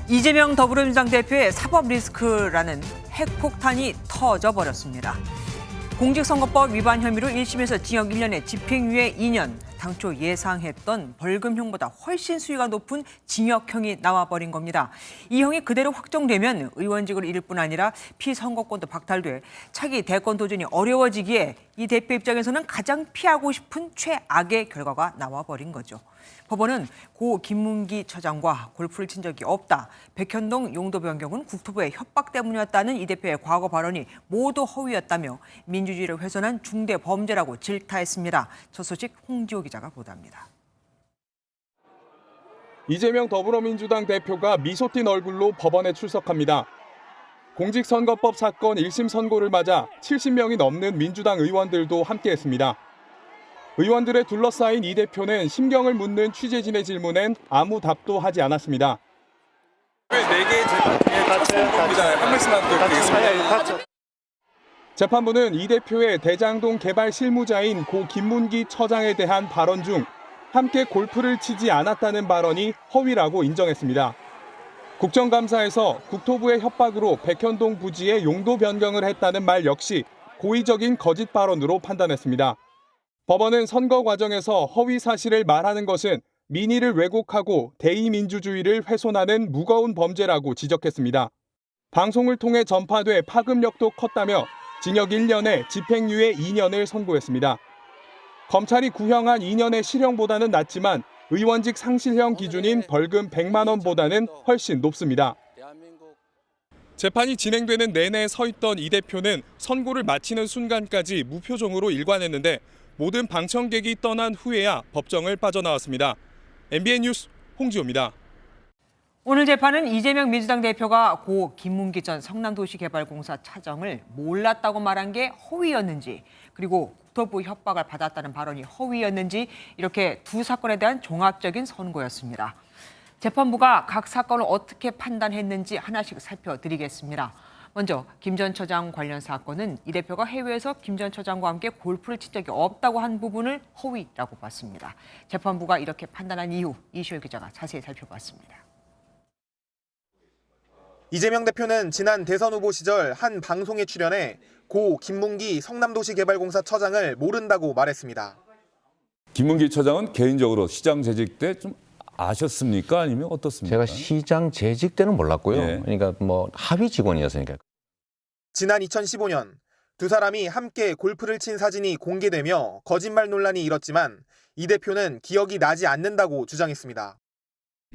이재명 더불어민주당 대표의 사법 리스크라는 핵폭탄이 터져버렸습니다. 공직선거법 위반 혐의로 1심에서 징역 1년에 집행유예 2년, 당초 예상했던 벌금형보다 훨씬 수위가 높은 징역형이 나와버린 겁니다. 이 형이 그대로 확정되면 의원직을 잃을 뿐 아니라 피선거권도 박탈돼 차기 대권 도전이 어려워지기에 이 대표 입장에서는 가장 피하고 싶은 최악의 결과가 나와버린 거죠. 법원은 고 김문기 처장과 골프를 친 적이 없다. 백현동 용도 변경은 국토부의 협박 때문이었다는 이 대표의 과거 발언이 모두 허위였다며 민주주의를 훼손한 중대 범죄라고 질타했습니다. 첫 소식 홍지호 기자가 보도합니다. 이재명 더불어민주당 대표가 미소 띤 얼굴로 법원에 출석합니다. 공직선거법 사건 1심 선고를 맞아 70명이 넘는 민주당 의원들도 함께했습니다. 의원들에 둘러싸인 이 대표는 심경을 묻는 취재진의 질문엔 아무 답도 하지 않았습니다. 4개의 재판입니다. 한 말씀만 드리겠습니다. 재판부는 이 대표의 대장동 개발 실무자인 고 김문기 처장에 대한 발언 중 함께 골프를 치지 않았다는 발언이 허위라고 인정했습니다. 국정감사에서 국토부의 협박으로 백현동 부지의 용도 변경을 했다는 말 역시 고의적인 거짓 발언으로 판단했습니다. 법원은 선거 과정에서 허위 사실을 말하는 것은 민의를 왜곡하고 대의민주주의를 훼손하는 무거운 범죄라고 지적했습니다. 방송을 통해 전파돼 파급력도 컸다며 징역 1년에 집행유예 2년을 선고했습니다. 검찰이 구형한 2년의 실형보다는 낮지만 의원직 상실형 기준인 벌금 100만 원보다는 훨씬 높습니다. 재판이 진행되는 내내 서 있던 이 대표는 선고를 마치는 순간까지 무표정으로 일관했는데 모든 방청객이 떠난 후에야 법정을 빠져나왔습니다. MBN 뉴스 홍지호입니다. 오늘 재판은 이재명 민주당 대표가 고 김문기 전 성남도시개발공사 차장을 몰랐다고 말한 게 허위였는지, 그리고 국토부 협박을 받았다는 발언이 허위였는지, 이렇게 두 사건에 대한 종합적인 선고였습니다. 재판부가 각 사건을 어떻게 판단했는지 하나씩 살펴드리겠습니다. 먼저 김 전 처장 관련 사건은 이 대표가 해외에서 김 전 처장과 함께 골프를 친 적이 없다고 한 부분을 허위라고 봤습니다. 재판부가 이렇게 판단한 이유, 이시월 기자가 자세히 살펴봤습니다. 이재명 대표는 지난 대선 후보 시절 한 방송에 출연해 고 김문기 성남도시개발공사 처장을 모른다고 말했습니다. 김문기 처장은 개인적으로 시장 재직 때 좀 아셨습니까? 아니면 어떻습니까? 제가 시장 재직 때는 몰랐고요. 예. 그러니까 뭐 하위 직원이었으니까. 지난 2015년 두 사람이 함께 골프를 친 사진이 공개되며 거짓말 논란이 일었지만 이 대표는 기억이 나지 않는다고 주장했습니다.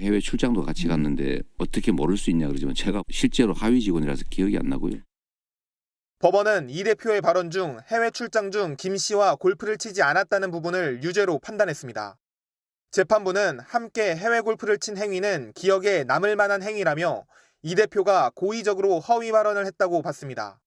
해외 출장도 같이 갔는데 어떻게 모를 수 있냐 그러지만 제가 실제로 하위 직원이라서 기억이 안 나고요. 법원은 이 대표의 발언 중 해외 출장 중 김 씨와 골프를 치지 않았다는 부분을 유죄로 판단했습니다. 재판부는 함께 해외 골프를 친 행위는 기억에 남을 만한 행위라며 이 대표가 고의적으로 허위 발언을 했다고 봤습니다.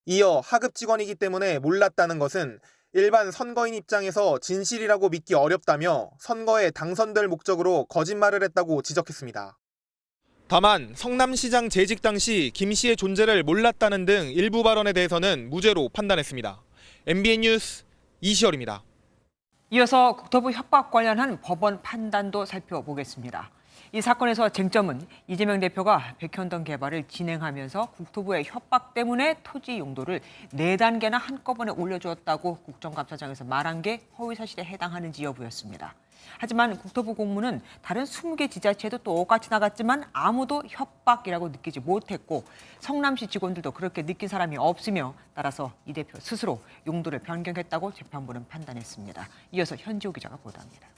이어 하급 직원이기 때문에 몰랐다는 것은 일반 선거인 입장에서 진실이라고 믿기 어렵다며 선거에 당선될 목적으로 거짓말을 했다고 지적했습니다. 다만 성남시장 재직 당시 김 씨의 존재를 몰랐다는 등 일부 발언에 대해서는 무죄로 판단했습니다. MBN 뉴스 이시열입니다. 이어서 국토부 협박 관련한 법원 판단도 살펴보겠습니다. 이 사건에서 쟁점은 이재명 대표가 백현동 개발을 진행하면서 국토부의 협박 때문에 토지 용도를 4단계나 한꺼번에 올려주었다고 국정감사장에서 말한 게 허위 사실에 해당하는지 여부였습니다. 하지만 국토부 공무는 다른 20개 지자체도 똑같이 나갔지만 아무도 협박이라고 느끼지 못했고 성남시 직원들도 그렇게 느낀 사람이 없으며 따라서 이 대표 스스로 용도를 변경했다고 재판부는 판단했습니다. 이어서 현지호 기자가 보도합니다.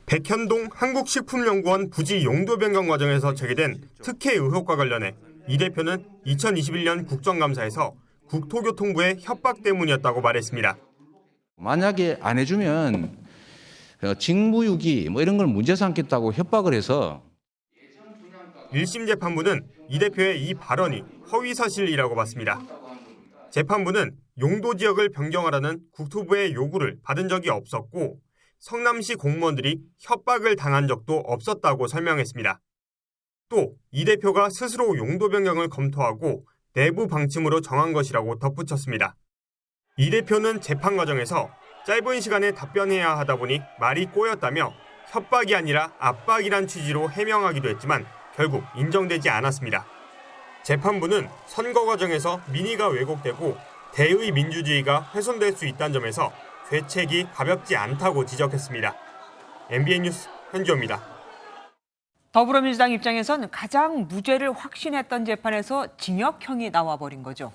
백현동 한국식품연구원 부지 용도 변경 과정에서 제기된 특혜 의혹과 관련해 이 대표는 2021년 국정감사에서 국토교통부의 협박 때문이었다고 말했습니다. 만약에 안 해주면 직무유기 뭐 이런 걸 문제 삼겠다고 협박을 해서 1심 재판부는 이 대표의 이 발언이 허위사실이라고 봤습니다. 재판부는 용도 지역을 변경하라는 국토부의 요구를 받은 적이 없었고 성남시 공무원들이 협박을 당한 적도 없었다고 설명했습니다. 또 이 대표가 스스로 용도 변경을 검토하고 내부 방침으로 정한 것이라고 덧붙였습니다. 이 대표는 재판 과정에서 짧은 시간에 답변해야 하다 보니 말이 꼬였다며 협박이 아니라 압박이란 취지로 해명하기도 했지만 결국 인정되지 않았습니다. 재판부는 선거 과정에서 민의가 왜곡되고 대의 민주주의가 훼손될 수 있다는 점에서 죄책이 가볍지 않다고 지적했습니다. MBN 뉴스 현주호입니다. 더불어민주당 입장에선 가장 무죄를 확신했던 재판에서 징역형이 나와버린 거죠.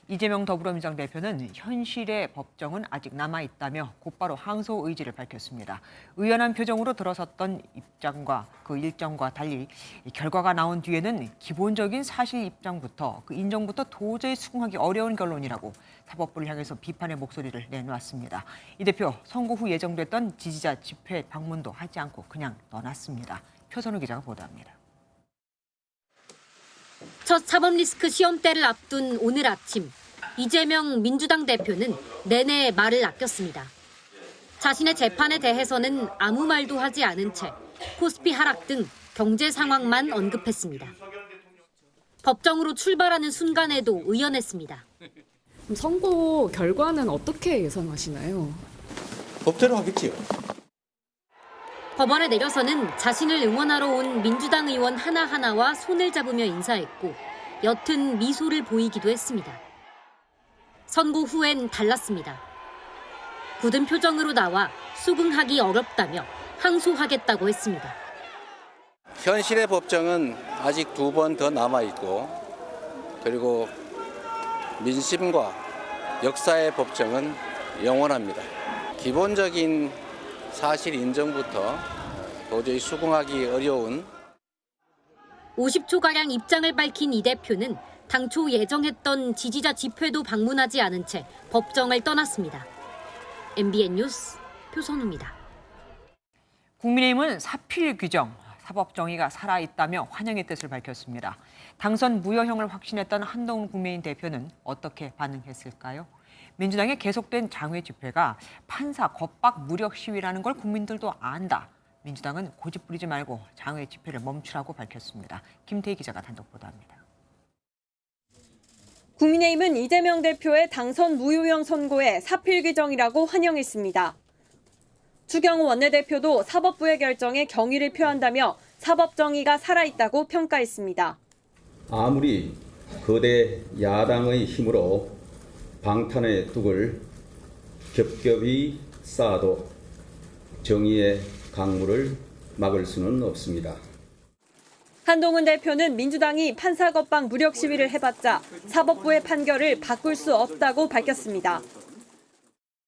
이재명 더불어민주당 대표는 현실의 법정은 아직 남아있다며 곧바로 항소 의지를 밝혔습니다. 의연한 표정으로 들어섰던 그 일정과 달리 결과가 나온 뒤에는 기본적인 사실 입장부터 그 인정부터 도저히 수긍하기 어려운 결론이라고 사법부를 향해서 비판의 목소리를 내놓았습니다. 이 대표 선고 후 예정됐던 지지자 집회 방문도 하지 않고 그냥 떠났습니다. 표선우 기자가 보도합니다. 첫 사법 리스크 시험대를 앞둔 오늘 아침, 이재명 민주당 대표는 내내 말을 아꼈습니다. 자신의 재판에 대해서는 아무 말도 하지 않은 채 코스피 하락 등 경제 상황만 언급했습니다. 법정으로 출발하는 순간에도 의연했습니다. 선고 결과는 어떻게 예상하시나요? 법대로 하겠지요. 법원에 내려서는 자신을 응원하러 온 민주당 의원 하나하나와 손을 잡으며 인사했고 옅은 미소를 보이기도 했습니다. 선고 후엔 달랐습니다. 굳은 표정으로 나와 수긍하기 어렵다며 항소하겠다고 했습니다. 현실의 법정은 아직 2번 더 남아있고 그리고 민심과 역사의 법정은 영원합니다. 기본적인 사실 인정부터 도저히 수긍하기 어려운 50초가량 입장을 밝힌 이 대표는 당초 예정했던 지지자 집회도 방문하지 않은 채 법정을 떠났습니다. MBN 뉴스 표선우입니다. 국민의힘은 사필 규정, 사법 정의가 살아있다며 환영의 뜻을 밝혔습니다. 당선 무효형을 확신했던 한동훈 국민의힘 대표는 어떻게 반응했을까요? 민주당의 계속된 장외 집회가 판사 겁박 무력 시위라는 걸 국민들도 안다. 민주당은 고집 부리지 말고 장외 집회를 멈추라고 밝혔습니다. 김태희 기자가 단독 보도합니다. 국민의힘은 이재명 대표의 당선 무효형 선고에 사필 규정이라고 환영했습니다. 추경호 원내대표도 사법부의 결정에 경의를 표한다며 사법 정의가 살아있다고 평가했습니다. 아무리 거대 야당의 힘으로 방탄의 둑을 겹겹이 쌓아도 정의의 강물을 막을 수는 없습니다. 한동훈 대표는 민주당이 판사 겁박 무력 시위를 해봤자 사법부의 판결을 바꿀 수 없다고 밝혔습니다.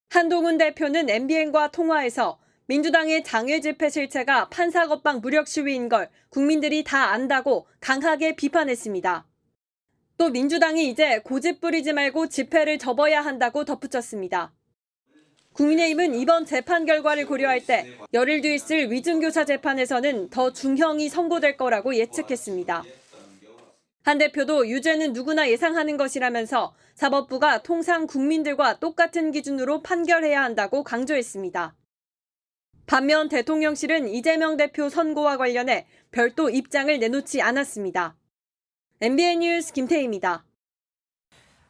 한동훈 대표는 MBN과 통화에서 민주당의 장외 집회 실체가 판사 겁박 무력 시위인 걸 국민들이 다 안다고 강하게 비판했습니다. 또 민주당이 이제 고집 부리지 말고 집회를 접어야 한다고 덧붙였습니다. 국민의힘은 이번 재판 결과를 고려할 때 열흘 뒤 있을 위증교사 재판에서는 더 중형이 선고될 거라고 예측했습니다. 한 대표도 유죄는 누구나 예상하는 것이라면서 사법부가 통상 국민들과 똑같은 기준으로 판결해야 한다고 강조했습니다. 반면 대통령실은 이재명 대표 선고와 관련해 별도 입장을 내놓지 않았습니다. MBN 뉴스 김태희입니다.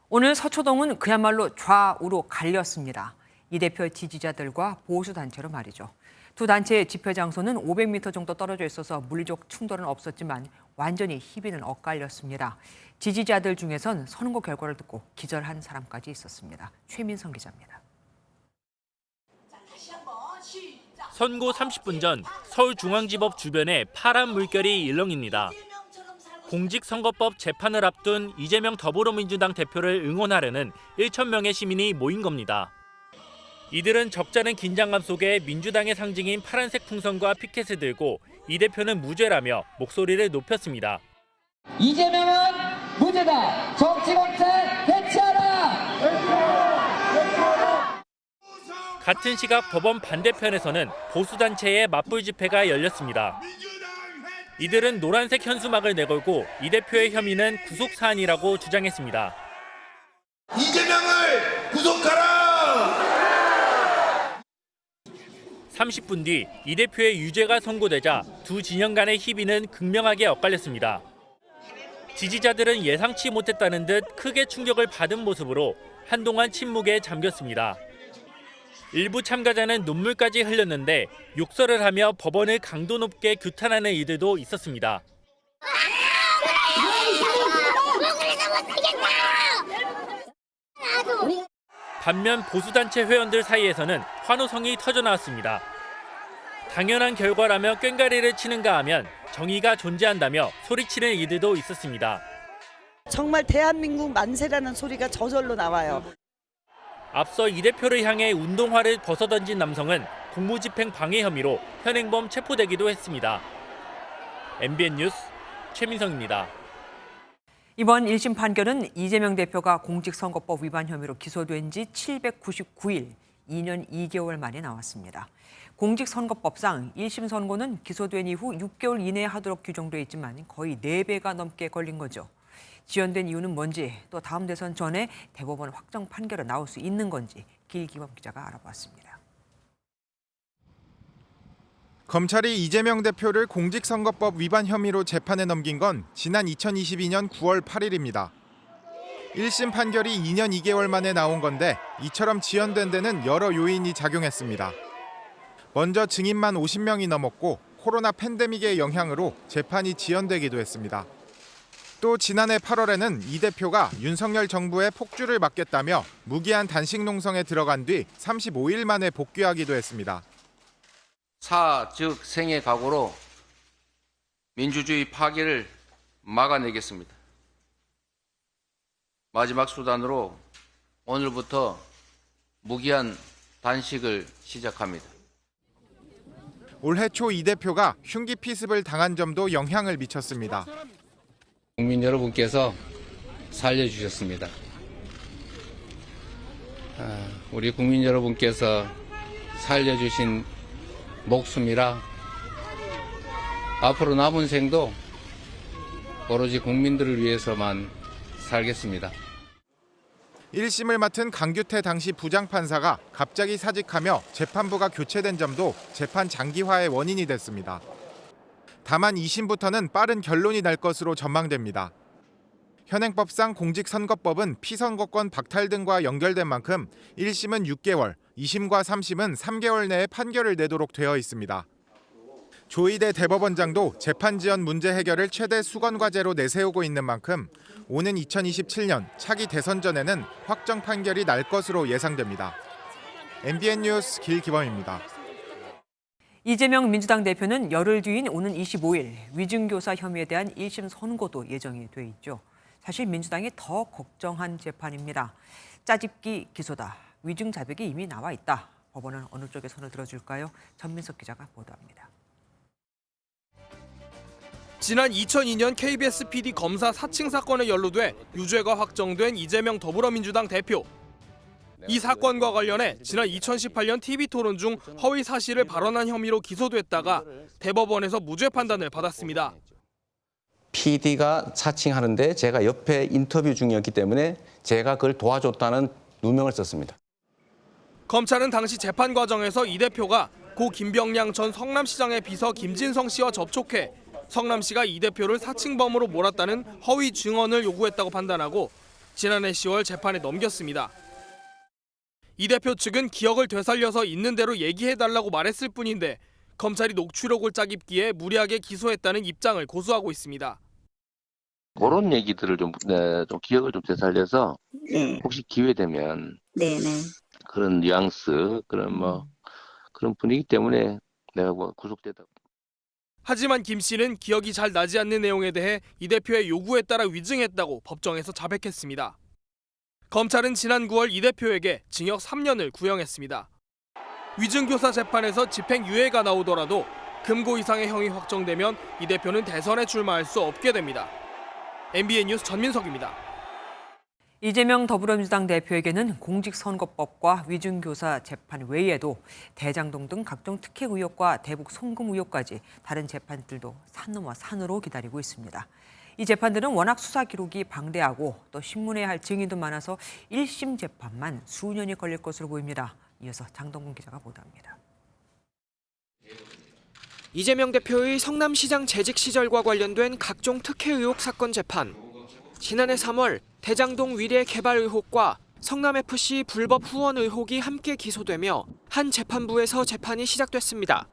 오늘 서초동은 그야말로 좌우로 갈렸습니다. 이 대표의 지지자들과 보수단체로 말이죠. 두 단체의 집회 장소는 500m 정도 떨어져 있어서 물리적 충돌은 없었지만 완전히 희비는 엇갈렸습니다. 지지자들 중에선 선거 결과를 듣고 기절한 사람까지 있었습니다. 최민성 기자입니다. 선고 30분 전 서울중앙지법 주변에 파란 물결이 일렁입니다. 공직선거법 재판을 앞둔 이재명 더불어민주당 대표를 응원하려는 1,000명의 시민이 모인 겁니다. 이들은 적잖은 긴장감 속에 민주당의 상징인 파란색 풍선과 피켓을 들고 이 대표는 무죄라며 목소리를 높였습니다. 이재명은 무죄다. 정치검찰 해체하라. 같은 시각 법원 반대편에서는 보수단체의 맞불 집회가 열렸습니다. 이들은 노란색 현수막을 내걸고 이 대표의 혐의는 구속사안이라고 주장했습니다. 이재명을 구속하라! 30분 뒤 이 대표의 유죄가 선고되자 두 진영 간의 희비는 극명하게 엇갈렸습니다. 지지자들은 예상치 못했다는 듯 크게 충격을 받은 모습으로 한동안 침묵에 잠겼습니다. 일부 참가자는 눈물까지 흘렸는데 욕설을 하며 법원을 강도 높게 규탄하는 이들도 있었습니다. 반면 보수단체 회원들 사이에서는 환호성이 터져나왔습니다. 당연한 결과라며 꽹가리를 치는가 하면 정의가 존재한다며 소리치는 이들도 있었습니다. 정말 대한민국 만세라는 소리가 저절로 나와요. 앞서 이 대표를 향해 운동화를 벗어던진 남성은 공무집행 방해 혐의로 현행범 체포되기도 했습니다. MBN 뉴스 최민성입니다. 이번 1심 판결은 이재명 대표가 공직선거법 위반 혐의로 기소된 지 799일, 2년 2개월 만에 나왔습니다. 공직선거법상 1심 선고는 기소된 이후 6개월 이내에 하도록 규정돼 있지만 거의 4배가 넘게 걸린 거죠. 지연된 이유는 뭔지, 또 다음 대선 전에 대법원 확정 판결이 나올 수 있는 건지 길기범 기자가 알아봤습니다. 검찰이 이재명 대표를 공직선거법 위반 혐의로 재판에 넘긴 건 지난 2022년 9월 8일입니다. 1심 판결이 2년 2개월 만에 나온 건데 이처럼 지연된 데는 여러 요인이 작용했습니다. 먼저 증인만 50명이 넘었고 코로나 팬데믹의 영향으로 재판이 지연되기도 했습니다. 또 지난해 8월에는 이 대표가 윤석열 정부에 폭주를 막겠다며 무기한 단식 농성에 들어간 뒤 35일 만에 복귀하기도 했습니다. 사, 즉 생의 각오로 민주주의 파괴를 막아내겠습니다. 마지막 수단으로 오늘부터 무기한 단식을 시작합니다. 올해 초 이 대표가 흉기 피습을 당한 점도 영향을 미쳤습니다. 국민 여러분께서 살려주셨습니다. 우리 국민 여러분께서 살려주신 목숨이라 앞으로 남은 생도 오로지 국민들을 위해서만 살겠습니다. 1심을 맡은 강규태 당시 부장판사가 갑자기 사직하며 재판부가 교체된 점도 재판 장기화의 원인이 됐습니다. 다만 2심부터는 빠른 결론이 날 것으로 전망됩니다. 현행법상 공직선거법은 피선거권 박탈 등과 연결된 만큼 1심은 6개월, 2심과 3심은 3개월 내에 판결을 내도록 되어 있습니다. 조희대 대법원장도 재판 지연 문제 해결을 최대 수건 과제로 내세우고 있는 만큼 오는 2027년 차기 대선 전에는 확정 판결이 날 것으로 예상됩니다. MBN 뉴스 길기범입니다. 이재명 민주당 대표는 열흘 뒤인 오는 25일 위증교사 혐의에 대한 1심 선고도 예정이 돼 있죠. 사실 민주당이 더 걱정한 재판입니다. 짜집기 기소다. 위증 자백이 이미 나와 있다. 법원은 어느 쪽에 손을 들어줄까요? 전민석 기자가 보도합니다. 지난 2002년 KBS PD 검사 사칭 사건에 연루돼 유죄가 확정된 이재명 더불어민주당 대표. 이 사건과 관련해 지난 2018년 TV토론 중 허위 사실을 발언한 혐의로 기소됐다가 대법원에서 무죄 판단을 받았습니다. PD가 사칭하는데 제가 옆에 인터뷰 중이었기 때문에 제가 그걸 도와줬다는 누명을 썼습니다. 검찰은 당시 재판 과정에서 이 대표가 고 김병량 전 성남시장의 비서 김진성 씨와 접촉해 성남시가 이 대표를 사칭범으로 몰았다는 허위 증언을 요구했다고 판단하고 지난해 10월 재판에 넘겼습니다. 이 대표 측은 기억을 되살려서 있는 대로 얘기해달라고 말했을 뿐인데 검찰이 녹취록을 짜깁기에 무리하게 기소했다는 입장을 고수하고 있습니다. 그런 얘기들을 좀 기억을 좀 되살려서 혹시 기회 되면 그런 뉘앙스 그런 분위기 때문에 내가 구속되다. 하지만 김 씨는 기억이 잘 나지 않는 내용에 대해 이 대표의 요구에 따라 위증했다고 법정에서 자백했습니다. 검찰은 지난 9월 이 대표에게 징역 3년을 구형했습니다. 위증교사 재판에서 집행유예가 나오더라도 금고 이상의 형이 확정되면 이 대표는 대선에 출마할 수 없게 됩니다. MBN 뉴스 전민석입니다. 이재명 더불어민주당 대표에게는 공직선거법과 위증교사 재판 외에도 대장동 등 각종 특혜 의혹과 대북 송금 의혹까지 다른 재판들도 산 넘어 산으로 기다리고 있습니다. 이 재판들은 워낙 수사 기록이 방대하고 또 신문해야 할 증인도 많아서 1심 재판만 수년이 걸릴 것으로 보입니다. 이어서 장동근 기자가 보도합니다. 이재명 대표의 성남시장 재직 시절과 관련된 각종 특혜 의혹 사건 재판. 지난해 3월 대장동 위례 개발 의혹과 성남FC 불법 후원 의혹이 함께 기소되며 한 재판부에서 재판이 시작됐습니다.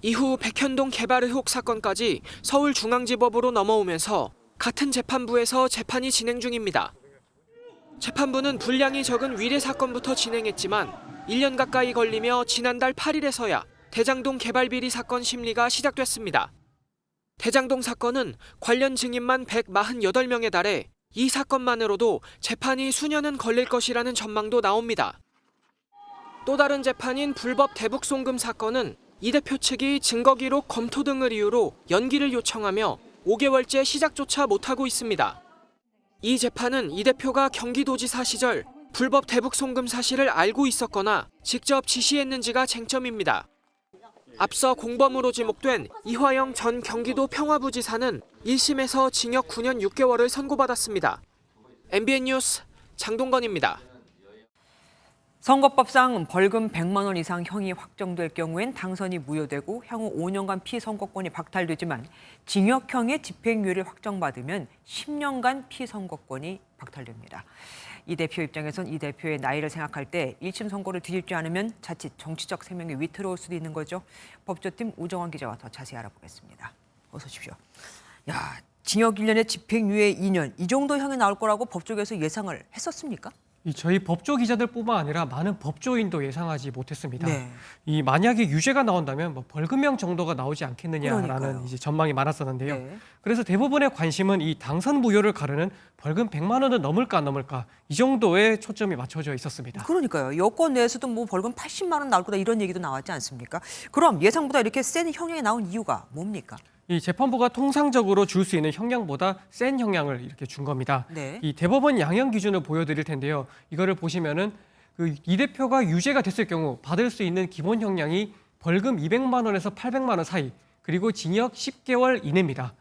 이후 백현동 개발 의혹 사건까지 서울중앙지법으로 넘어오면서 같은 재판부에서 재판이 진행 중입니다. 재판부는 분량이 적은 위례 사건부터 진행했지만 1년 가까이 걸리며 지난달 8일에서야 대장동 개발 비리 사건 심리가 시작됐습니다. 대장동 사건은 관련 증인만 148명에 달해 이 사건만으로도 재판이 수년은 걸릴 것이라는 전망도 나옵니다. 또 다른 재판인 불법 대북 송금 사건은 이 대표 측이 증거 기록 검토 등을 이유로 연기를 요청하며 5개월째 시작조차 못하고 있습니다. 이 재판은 이 대표가 경기도지사 시절 불법 대북 송금 사실을 알고 있었거나 직접 지시했는지가 쟁점입니다. 앞서 공범으로 지목된 이화영 전 경기도 평화부지사는 1심에서 징역 9년 6개월을 선고받았습니다. MBN 뉴스 장동건입니다. 선거법상 벌금 100만 원 이상 형이 확정될 경우엔 당선이 무효되고 향후 5년간 피선거권이 박탈되지만 징역형의 집행유예를 확정받으면 10년간 피선거권이 박탈됩니다. 이 대표 입장에선 이 대표의 나이를 생각할 때 1심 선고를 뒤집지 않으면 자칫 정치적 생명이 위태로울 수도 있는 거죠. 법조팀 우정환 기자와 더 자세히 알아보겠습니다. 어서 오십시오. 야, 징역 1년에 집행유예 2년 이 정도 형이 나올 거라고 법조계에서 예상을 했었습니까? 저희 법조 기자들뿐만 아니라 많은 법조인도 예상하지 못했습니다. 네. 이 만약에 유죄가 나온다면 뭐 벌금형 정도가 나오지 않겠느냐라는 그러니까요. 이제 전망이 많았었는데요. 네. 그래서 대부분의 관심은 이 당선 무효를 가르는 벌금 100만 원은 넘을까 안 넘을까 이 정도에 초점이 맞춰져 있었습니다. 그러니까요. 여권 내에서도 뭐 벌금 80만 원 나올 거다 이런 얘기도 나왔지 않습니까? 그럼 예상보다 이렇게 센 형량이 나온 이유가 뭡니까? 이 재판부가 통상적으로 줄 수 있는 형량보다 센 형량을 이렇게 준 겁니다. 네. 이 대법원 양형 기준을 보여드릴 텐데요. 이거를 보시면은 이 대표가 유죄가 됐을 경우 받을 수 있는 기본 형량이 벌금 200만 원에서 800만 원 사이, 그리고 징역 10개월 이내입니다.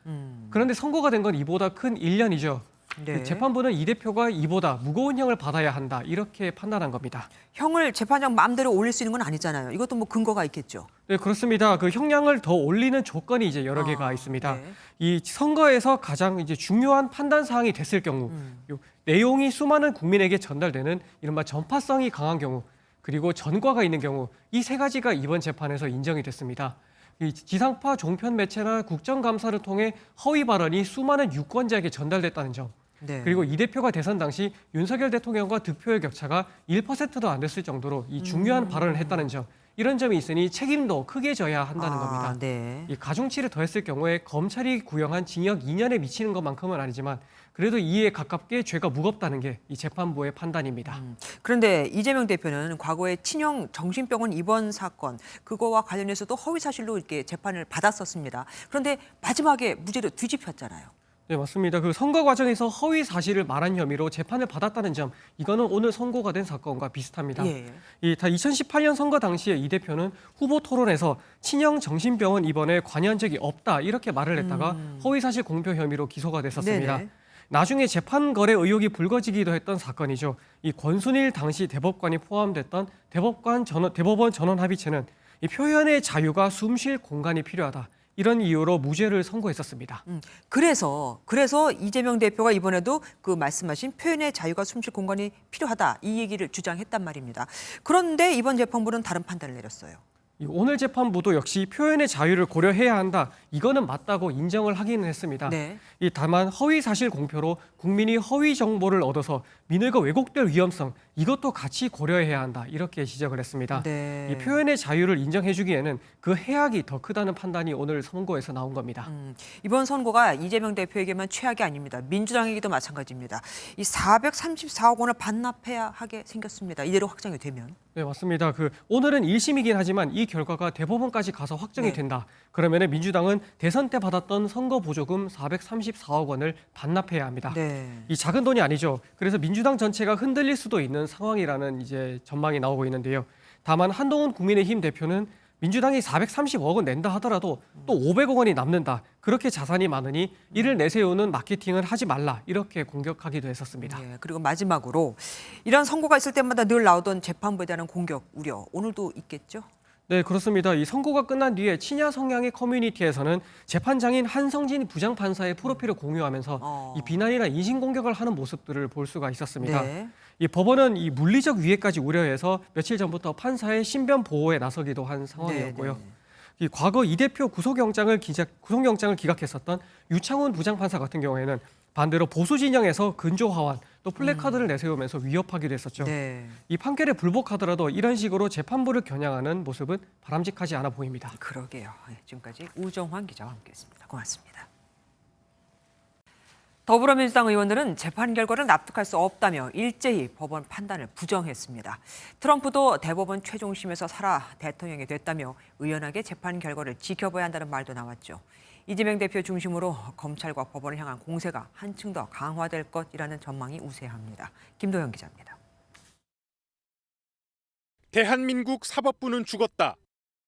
그런데 선고가 된 건 이보다 큰 1년이죠. 네. 재판부는 이 대표가 이보다 무거운 형을 받아야 한다 이렇게 판단한 겁니다. 형을 재판장 마음대로 올릴 수 있는 건 아니잖아요. 이것도 뭐 근거가 있겠죠. 네, 그렇습니다. 그 형량을 더 올리는 조건이 이제 여러 개가 있습니다. 이 선거에서 가장 이제 중요한 판단 사항이 됐을 경우, 요 내용이 수많은 국민에게 전달되는 이른바 전파성이 강한 경우, 그리고 전과가 있는 경우, 이 세 가지가 이번 재판에서 인정이 됐습니다. 이 지상파 종편 매체나 국정감사를 통해 허위 발언이 수많은 유권자에게 전달됐다는 점, 네. 그리고 이 대표가 대선 당시 윤석열 대통령과 득표의 격차가 1%도 안 됐을 정도로 이 중요한 발언을 했다는 점, 이런 점이 있으니 책임도 크게 져야 한다는 겁니다. 네. 이 가중치를 더했을 경우에 검찰이 구형한 징역 2년에 미치는 것만큼은 아니지만 그래도 이에 가깝게 죄가 무겁다는 게 이 재판부의 판단입니다. 그런데 이재명 대표는 과거에 친형 정신병원 입원 사건 그거와 관련해서도 허위 사실로 이렇게 재판을 받았었습니다. 그런데 마지막에 무죄로 뒤집혔잖아요. 네, 맞습니다. 그 선거 과정에서 허위 사실을 말한 혐의로 재판을 받았다는 점, 이거는 오늘 선고가 된 사건과 비슷합니다. 예. 이 2018년 선거 당시에 이 대표는 후보 토론에서 친형 정신병원 입원에 관여한 적이 없다 이렇게 말을 했다가 허위 사실 공표 혐의로 기소가 됐었습니다. 네네. 나중에 재판 거래 의혹이 불거지기도 했던 사건이죠. 이 권순일 당시 대법관이 포함됐던 대법원 전원 합의체는 이 표현의 자유가 숨쉴 공간이 필요하다. 이런 이유로 무죄를 선고했었습니다. 그래서 이재명 대표가 이번에도 그 말씀하신 표현의 자유가 숨쉴 공간이 필요하다 이 얘기를 주장했단 말입니다. 그런데 이번 재판부는 다른 판단을 내렸어요. 오늘 재판부도 역시 표현의 자유를 고려해야 한다. 이거는 맞다고 인정을 하기는 했습니다. 네. 다만 허위 사실 공표로 국민이 허위 정보를 얻어서 민의가 왜곡될 위험성, 이것도 같이 고려해야 한다. 이렇게 지적을 했습니다. 네. 이 표현의 자유를 인정해주기에는 그 해악이 더 크다는 판단이 오늘 선고에서 나온 겁니다. 이번 선고가 이재명 대표에게만 최악이 아닙니다. 민주당에게도 마찬가지입니다. 이 434억 원을 반납해야 하게 생겼습니다. 이대로 확정이 되면. 네, 맞습니다. 오늘은 1심이긴 하지만 이 결과가 대법원까지 가서 확정이 된다. 그러면 민주당은 대선 때 받았던 선거 보조금 434억 원을 반납해야 합니다. 네. 이 작은 돈이 아니죠. 그래서 민주당 전체가 흔들릴 수도 있는 상황이라는 이제 전망이 나오고 있는데요. 다만 한동훈 국민의힘 대표는 민주당이 430억 원 낸다 하더라도 또 500억 원이 남는다. 그렇게 자산이 많으니 이를 내세우는 마케팅을 하지 말라. 이렇게 공격하기도 했었습니다. 네, 그리고 마지막으로 이런 선고가 있을 때마다 늘 나오던 재판부에 대한 공격, 우려 오늘도 있겠죠? 네, 그렇습니다. 이 선고가 끝난 뒤에 친야 성향의 커뮤니티에서는 재판장인 한성진 부장판사의 프로필을 공유하면서 이 비난이나 인신공격을 하는 모습들을 볼 수가 있었습니다. 네. 이 법원은 이 물리적 위해까지 우려해서 며칠 전부터 판사의 신변 보호에 나서기도 한 상황이었고요. 이 과거 이 대표 구속영장을 기각했었던 유창훈 부장판사 같은 경우에는 반대로 보수 진영에서 근조 하완 또 플래카드를 내세우면서 위협하기도 했었죠. 네. 이 판결에 불복하더라도 이런 식으로 재판부를 겨냥하는 모습은 바람직하지 않아 보입니다. 그러게요. 지금까지 우정환 기자와 함께했습니다. 고맙습니다. 더불어민주당 의원들은 재판 결과를 납득할 수 없다며 일제히 법원 판단을 부정했습니다. 트럼프도 대법원 최종심에서 살아 대통령이 됐다며 의연하게 재판 결과를 지켜봐야 한다는 말도 나왔죠. 이재명 대표 중심으로 검찰과 법원을 향한 공세가 한층 더 강화될 것이라는 전망이 우세합니다. 김도영 기자입니다. 대한민국 사법부는 죽었다.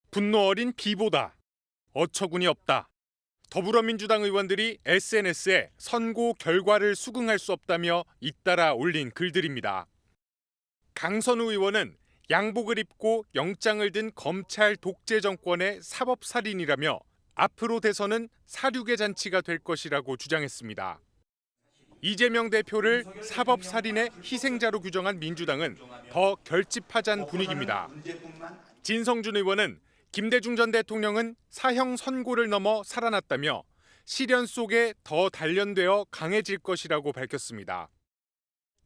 분노 어린 비보다. 어처구니 없다. 더불어민주당 의원들이 SNS에 선고 결과를 수긍할 수 없다며 잇따라 올린 글들입니다. 강선우 의원은 양복을 입고 영장을 든 검찰 독재 정권의 사법살인이라며 앞으로 대선은 사륙의 잔치가 될 것이라고 주장했습니다. 이재명 대표를 사법살인의 희생자로 규정한 민주당은 더 결집하자는 분위기입니다. 진성준 의원은 김대중 전 대통령은 사형 선고를 넘어 살아났다며 시련 속에 더 단련되어 강해질 것이라고 밝혔습니다.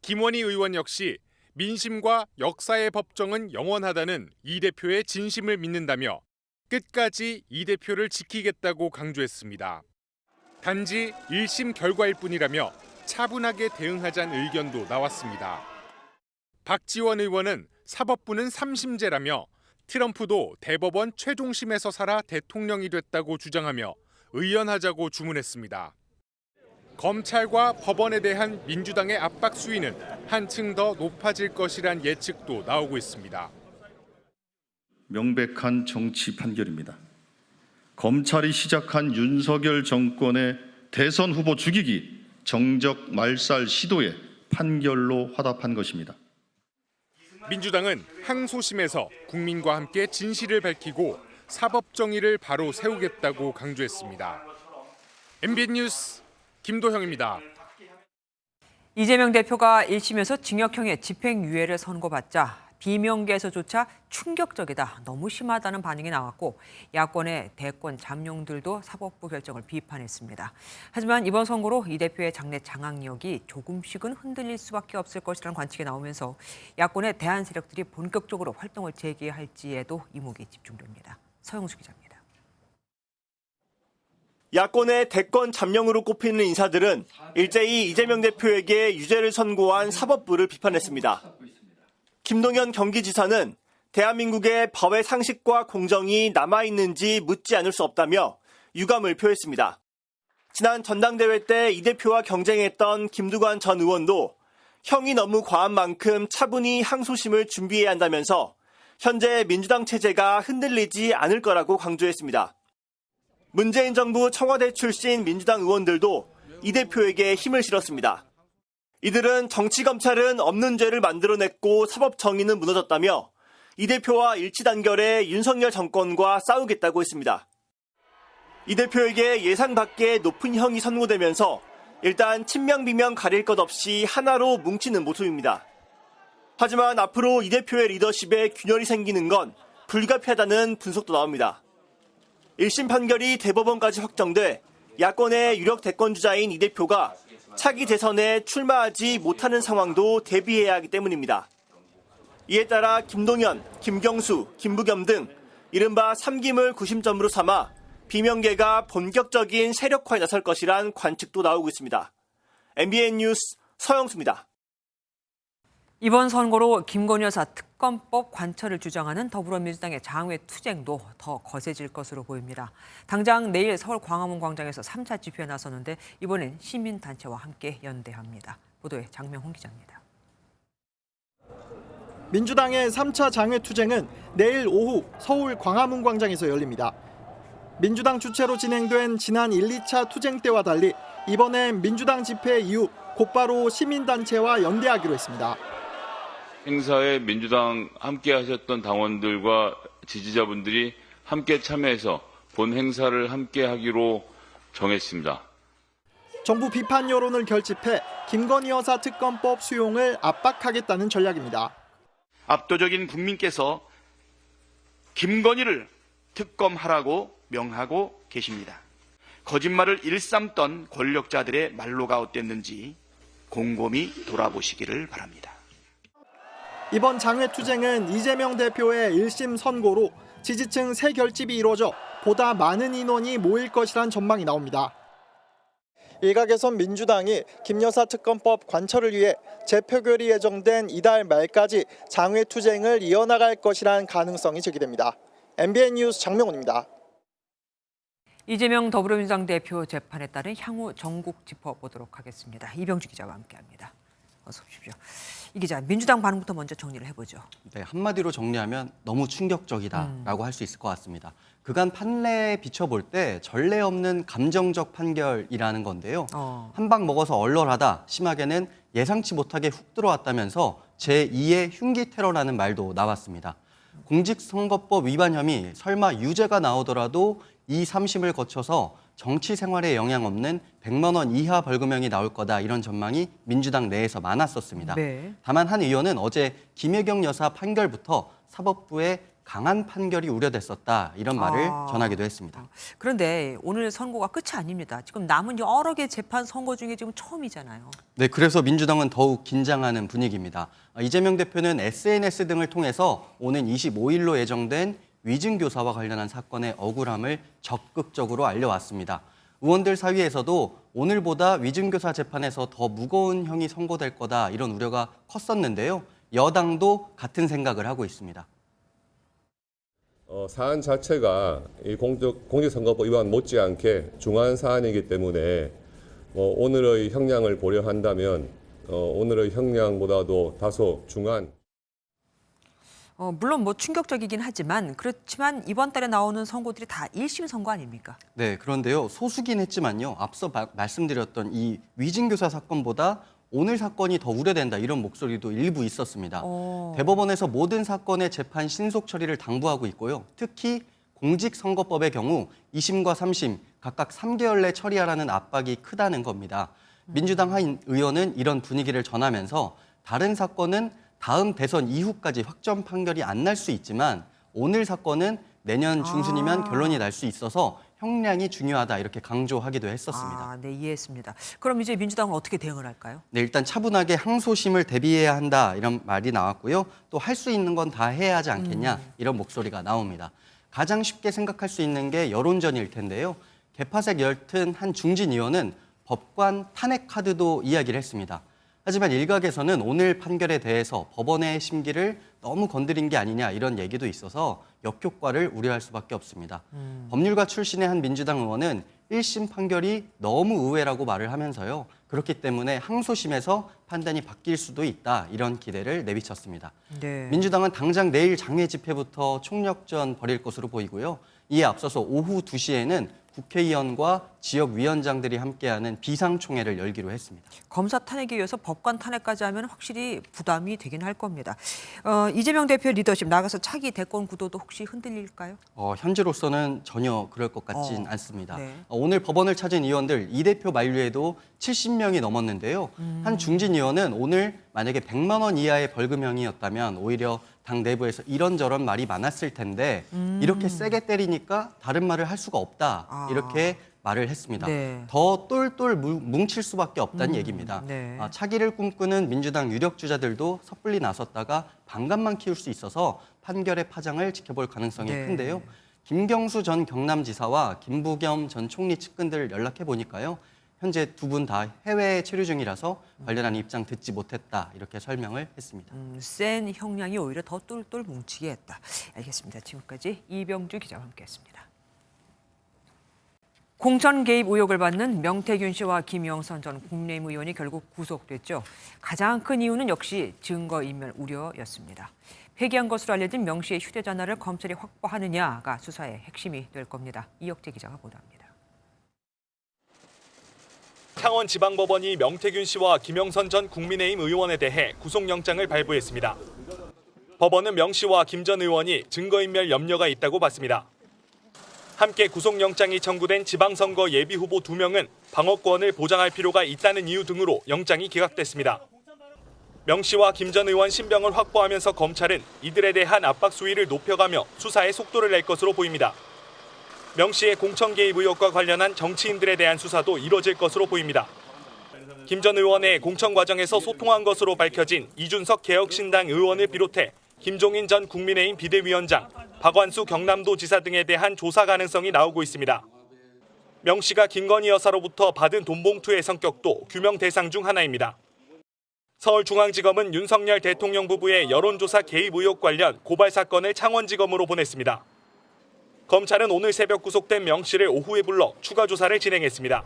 김원희 의원 역시 민심과 역사의 법정은 영원하다는 이 대표의 진심을 믿는다며 끝까지 이 대표를 지키겠다고 강조했습니다. 단지 1심 결과일 뿐이라며 차분하게 대응하자는 의견도 나왔습니다. 박지원 의원은 사법부는 3심제라며 트럼프도 대법원 최종심에서 살아 대통령이 됐다고 주장하며 의연하자고 주문했습니다. 검찰과 법원에 대한 민주당의 압박 수위는 한층 더 높아질 것이란 예측도 나오고 있습니다. 명백한 정치 판결입니다. 검찰이 시작한 윤석열 정권의 대선 후보 죽이기 정적 말살 시도에 판결로 화답한 것입니다. 민주당은 항소심에서 국민과 함께 진실을 밝히고 사법 정의를 바로 세우겠다고 강조했습니다. MBN 뉴스 김도형입니다. 이재명 대표가 1심에서 징역형의 집행유예를 선고받자 비명계에서조차 충격적이다, 너무 심하다는 반응이 나왔고 야권의 대권 잠룡들도 사법부 결정을 비판했습니다. 하지만 이번 선고로 이 대표의 장래 장악력이 조금씩은 흔들릴 수밖에 없을 것이라는 관측이 나오면서 야권의 대안 세력들이 본격적으로 활동을 재개할지에도 이목이 집중됩니다. 서영수 기자입니다. 야권의 대권 잠룡으로 꼽히는 인사들은 일제히 이재명 대표에게 유죄를 선고한 사법부를 비판했습니다. 김동연 경기지사는 대한민국의 법의 상식과 공정이 남아있는지 묻지 않을 수 없다며 유감을 표했습니다. 지난 전당대회 때 이 대표와 경쟁했던 김두관 전 의원도 형이 너무 과한 만큼 차분히 항소심을 준비해야 한다면서 현재 민주당 체제가 흔들리지 않을 거라고 강조했습니다. 문재인 정부 청와대 출신 민주당 의원들도 이 대표에게 힘을 실었습니다. 이들은 정치검찰은 없는 죄를 만들어냈고 사법정의는 무너졌다며 이 대표와 일치단결해 윤석열 정권과 싸우겠다고 했습니다. 이 대표에게 예상 밖의 높은 형이 선고되면서 일단 친명비명 가릴 것 없이 하나로 뭉치는 모습입니다. 하지만 앞으로 이 대표의 리더십에 균열이 생기는 건 불가피하다는 분석도 나옵니다. 1심 판결이 대법원까지 확정돼 야권의 유력 대권주자인 이 대표가 차기 대선에 출마하지 못하는 상황도 대비해야 하기 때문입니다. 이에 따라 김동연, 김경수, 김부겸 등 이른바 3김을 구심점으로 삼아 비명계가 본격적인 세력화에 나설 것이란 관측도 나오고 있습니다. MBN 뉴스 서영수입니다. 이번 선고로 김건희 여사 특검법 관철을 주장하는 더불어민주당의 장외 투쟁도 더 거세질 것으로 보입니다. 당장 내일 서울 광화문 광장에서 3차 집회에 나서는데 이번엔 시민단체와 함께 연대합니다. 보도에 장명훈 기자입니다. 민주당의 3차 장외 투쟁은 내일 오후 서울 광화문 광장에서 열립니다. 민주당 주최로 진행된 지난 1, 2차 투쟁 때와 달리 이번엔 민주당 집회 이후 곧바로 시민단체와 연대하기로 했습니다. 행사에 민주당 함께 하셨던 당원들과 지지자분들이 함께 참여해서 본 행사를 함께 하기로 정했습니다. 정부 비판 여론을 결집해 김건희 여사 특검법 수용을 압박하겠다는 전략입니다. 압도적인 국민께서 김건희를 특검하라고 명하고 계십니다. 거짓말을 일삼던 권력자들의 말로가 어땠는지 곰곰이 돌아보시기를 바랍니다. 이번 장외투쟁은 이재명 대표의 1심 선고로 지지층 새 결집이 이루어져 보다 많은 인원이 모일 것이란 전망이 나옵니다. 일각에선 민주당이 김 여사 특검법 관철을 위해 재표결이 예정된 이달 말까지 장외투쟁을 이어나갈 것이란 가능성이 제기됩니다. MBN 뉴스 장명훈입니다. 이재명 더불어민주당 대표 재판에 따른 향후 전국 짚어보도록 하겠습니다. 이병주 기자와 함께합니다. 어서 오십시오. 이 기자, 민주당 반응부터 먼저 정리를 해보죠. 네, 한마디로 정리하면 너무 충격적이다라고 할 수 있을 것 같습니다. 그간 판례에 비춰볼 때 전례 없는 감정적 판결이라는 건데요. 한 방 먹어서 얼얼하다, 심하게는 예상치 못하게 훅 들어왔다면서 제2의 흉기 테러라는 말도 나왔습니다. 공직선거법 위반 혐의, 설마 유죄가 나오더라도 이 3심을 거쳐서 정치 생활에 영향 없는 100만 원 이하 벌금형이 나올 거다, 이런 전망이 민주당 내에서 많았었습니다. 네. 다만 한 의원은 어제 김혜경 여사 판결부터 사법부의 강한 판결이 우려됐었다, 이런 말을 전하기도 했습니다. 그런데 오늘 선고가 끝이 아닙니다. 지금 남은 여러 개 재판 선고 중에 지금 처음이잖아요. 네, 그래서 민주당은 더욱 긴장하는 분위기입니다. 이재명 대표는 SNS 등을 통해서 오는 25일로 예정된 위증교사와 관련한 사건의 억울함을 적극적으로 알려왔습니다. 의원들 사이에서도 오늘보다 위증교사 재판에서 더 무거운 형이 선고될 거다, 이런 우려가 컸었는데요. 여당도 같은 생각을 하고 있습니다. 사안 자체가 이 공직선거법 위반 못지않게 중한 사안이기 때문에 오늘의 형량을 보려 한다면 오늘의 형량보다도 다소 중한. 물론 충격적이긴 하지만, 그렇지만 이번 달에 나오는 선고들이 다 1심 선고 아닙니까? 네, 그런데요. 소수긴 했지만요. 앞서 말씀드렸던 이 위증교사 사건보다 오늘 사건이 더 우려된다, 이런 목소리도 일부 있었습니다. 대법원에서 모든 사건의 재판 신속 처리를 당부하고 있고요. 특히 공직선거법의 경우 2심과 3심 각각 3개월 내 처리하라는 압박이 크다는 겁니다. 민주당 한 의원은 이런 분위기를 전하면서 다른 사건은 다음 대선 이후까지 확정 판결이 안 날 수 있지만 오늘 사건은 내년 중순이면 결론이 날 수 있어서 형량이 중요하다, 이렇게 강조하기도 했었습니다. 네, 이해했습니다. 그럼 이제 민주당은 어떻게 대응을 할까요? 네, 일단 차분하게 항소심을 대비해야 한다, 이런 말이 나왔고요. 또 할 수 있는 건 다 해야 하지 않겠냐, 이런 목소리가 나옵니다. 가장 쉽게 생각할 수 있는 게 여론전일 텐데요. 개파색 엷튼 한 중진 의원은 법관 탄핵 카드도 이야기를 했습니다. 하지만 일각에서는 오늘 판결에 대해서 법원의 심기를 너무 건드린 게 아니냐, 이런 얘기도 있어서 역효과를 우려할 수밖에 없습니다. 법률가 출신의 한 민주당 의원은 1심 판결이 너무 의외라고 말을 하면서요. 그렇기 때문에 항소심에서 판단이 바뀔 수도 있다, 이런 기대를 내비쳤습니다. 네. 민주당은 당장 내일 장외 집회부터 총력전 벌일 것으로 보이고요. 이에 앞서서 오후 2시에는 국회의원과 지역위원장들이 함께하는 비상총회를 열기로 했습니다. 검사 탄핵에 이어서 법관 탄핵까지 하면 확실히 부담이 되긴 할 겁니다. 이재명 대표 리더십 나가서 차기 대권 구도도 혹시 흔들릴까요? 현재로서는 전혀 그럴 것 같진 않습니다. 네. 오늘 법원을 찾은 의원들 이 대표 만류에도 70명이 넘었는데요. 한 중진 의원은 오늘 만약에 100만 원 이하의 벌금형이었다면 오히려 당 내부에서 이런저런 말이 많았을 텐데 이렇게 세게 때리니까 다른 말을 할 수가 없다, 이렇게 말을 했습니다. 네. 더 똘똘 뭉칠 수밖에 없다는 얘기입니다. 네. 차기를 꿈꾸는 민주당 유력 주자들도 섣불리 나섰다가 반감만 키울 수 있어서 판결의 파장을 지켜볼 가능성이 큰데요. 김경수 전 경남지사와 김부겸 전 총리 측근들 연락해 보니까요. 현재 두 분 다 해외 체류 중이라서 관련한 입장 듣지 못했다, 이렇게 설명을 했습니다. 센 형량이 오히려 더 똘똘 뭉치게 했다. 알겠습니다. 지금까지 이병주 기자와 함께했습니다. 공천 개입 의혹을 받는 명태균 씨와 김영선 전 국민의힘 의원이 결국 구속됐죠. 가장 큰 이유는 역시 증거인멸 우려였습니다. 폐기한 것으로 알려진 명 씨의 휴대전화를 검찰이 확보하느냐가 수사의 핵심이 될 겁니다. 이혁재 기자가 보도합니다. 창원지방법원이 명태균 씨와 김영선 전 국민의힘 의원에 대해 구속영장을 발부했습니다. 법원은 명 씨와 김 전 의원이 증거인멸 염려가 있다고 봤습니다. 함께 구속영장이 청구된 지방선거 예비후보 2명은 방어권을 보장할 필요가 있다는 이유 등으로 영장이 기각됐습니다. 명 씨와 김 전 의원 신병을 확보하면서 검찰은 이들에 대한 압박 수위를 높여가며 수사에 속도를 낼 것으로 보입니다. 명 씨의 공천 개입 의혹과 관련한 정치인들에 대한 수사도 이뤄질 것으로 보입니다. 김 전 의원의 공천 과정에서 소통한 것으로 밝혀진 이준석 개혁신당 의원을 비롯해 김종인 전 국민의힘 비대위원장, 박완수 경남도 지사 등에 대한 조사 가능성이 나오고 있습니다. 명 씨가 김건희 여사로부터 받은 돈봉투의 성격도 규명 대상 중 하나입니다. 서울중앙지검은 윤석열 대통령 부부의 여론조사 개입 의혹 관련 고발 사건을 창원지검으로 보냈습니다. 검찰은 오늘 새벽 구속된 명 씨를 오후에 불러 추가 조사를 진행했습니다.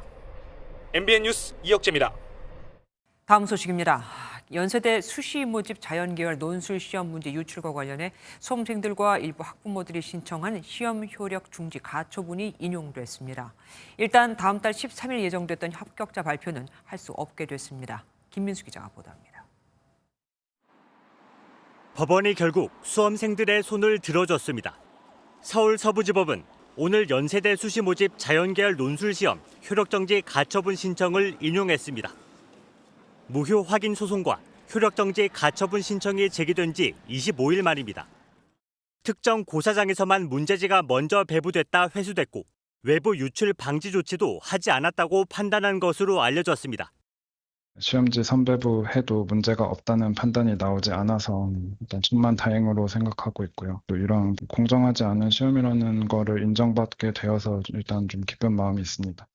MBN 뉴스 이혁재입니다. 다음 소식입니다. 연세대 수시 모집 자연계열 논술 시험 문제 유출과 관련해 수험생들과 일부 학부모들이 신청한 시험 효력 중지 가처분이 인용됐습니다. 일단 다음 달 13일 예정됐던 합격자 발표는 할 수 없게 됐습니다. 김민수 기자가 보도합니다. 법원이 결국 수험생들의 손을 들어줬습니다. 서울 서부지법은 오늘 연세대 수시 모집 자연계열 논술 시험 효력정지 가처분 신청을 인용했습니다. 무효 확인 소송과 효력정지 가처분 신청이 제기된 지 25일 만입니다. 특정 고사장에서만 문제지가 먼저 배부됐다 회수됐고 외부 유출 방지 조치도 하지 않았다고 판단한 것으로 알려졌습니다. 시험지 선배부해도 문제가 없다는 판단이 나오지 않아서 일단 천만다행으로 생각하고 있고요. 또 이런 공정하지 않은 시험이라는 거를 인정받게 되어서 일단 좀 기쁜 마음이 있습니다.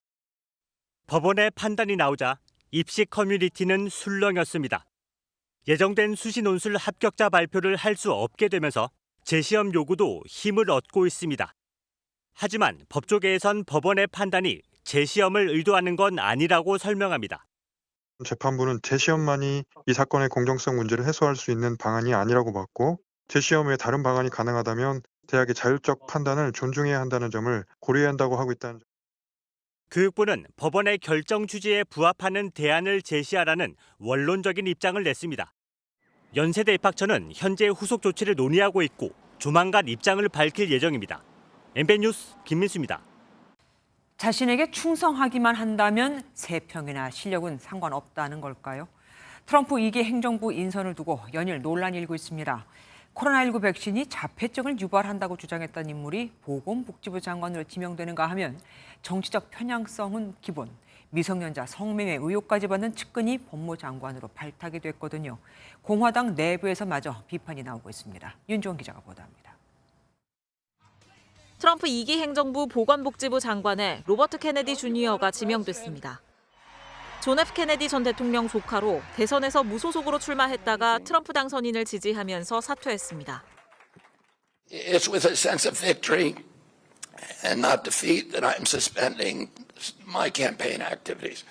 법원의 판단이 나오자 입시 커뮤니티는 술렁였습니다. 예정된 수시 논술 합격자 발표를 할 수 없게 되면서 재시험 요구도 힘을 얻고 있습니다. 하지만 법조계에선 법원의 판단이 재시험을 의도하는 건 아니라고 설명합니다. 재판부는 재시험만이 이 사건의 공정성 문제를 해소할 수 있는 방안이 아니라고 봤고 재시험 외에 다른 방안이 가능하다면 대학의 자율적 판단을 존중해야 한다는 점을 고려해야 한다고 하고 있다는 점. 교육부는 법원의 결정 취지에 부합하는 대안을 제시하라는 원론적인 입장을 냈습니다. 연세대 입학처는 현재 후속 조치를 논의하고 있고 조만간 입장을 밝힐 예정입니다. MBN 뉴스 김민수입니다. 자신에게 충성하기만 한다면 세평이나 실력은 상관없다는 걸까요? 트럼프 2기 행정부 인선을 두고 연일 논란이 일고 있습니다. 코로나19 백신이 자폐증을 유발한다고 주장했던 인물이 보건복지부 장관으로 지명되는가 하면 정치적 편향성은 기본, 미성년자 성매매 의혹까지 받는 측근이 법무장관으로 발탁이 됐거든요. 공화당 내부에서마저 비판이 나오고 있습니다. 윤지원 기자가 보도합니다. 트럼프 2기 행정부 보건복지부 장관에 로버트 케네디 주니어가 지명됐습니다. 존 F 케네디 전 대통령 조카로 대선에서 무소속으로 출마했다가 트럼프 당선인을 지지하면서 사퇴했습니다. It's with a sense of victory and not defeat that I'm suspending my campaign activities.